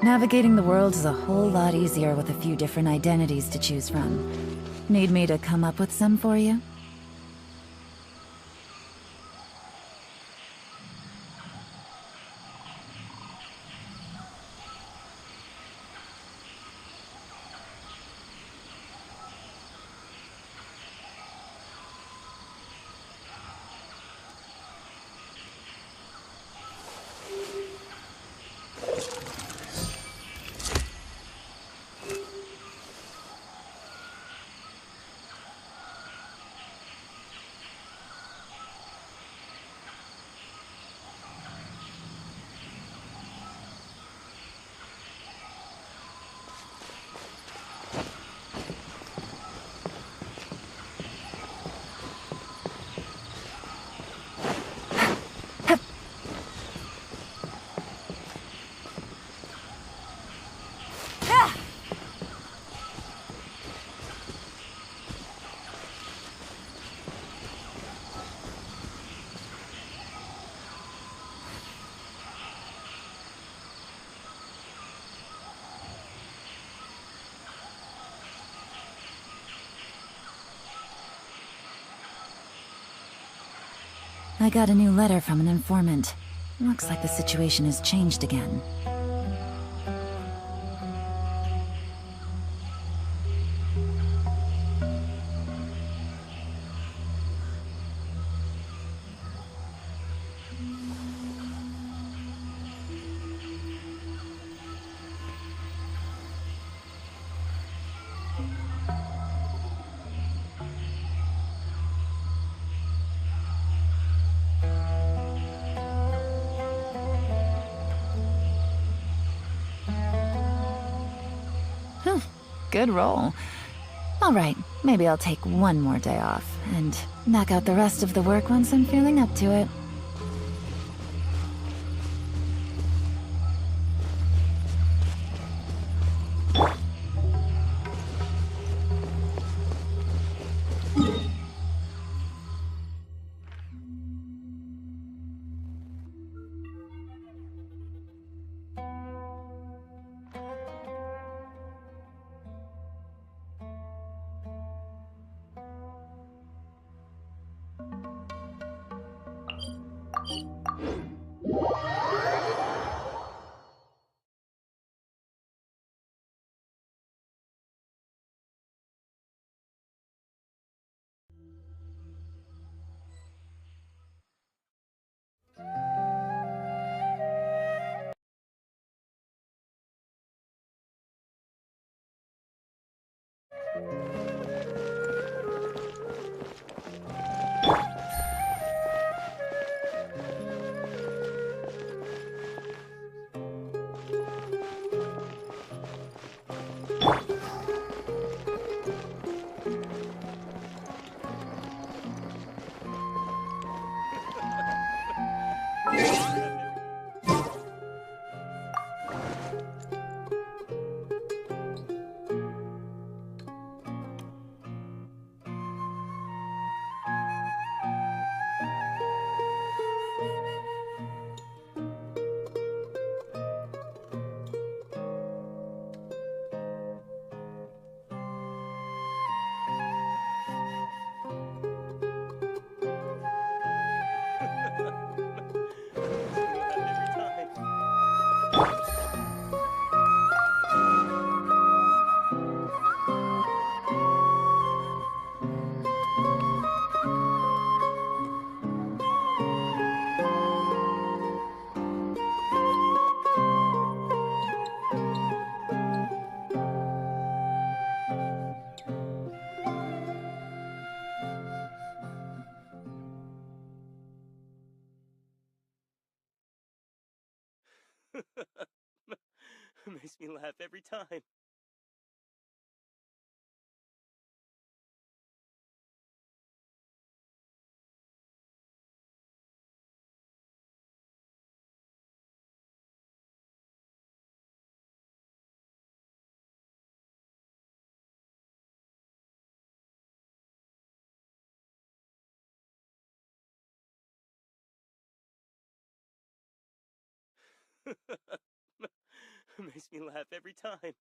Navigating the world is a whole lot easier with a few different identities to choose from. Need me to come up with some for you? I got a new letter from an informant. Looks like the situation has changed again. Whew, good roll. All right, maybe I'll take one more day off and knock out the rest of the work once I'm feeling up to it. Makes me laugh every time. Makes me laugh every time.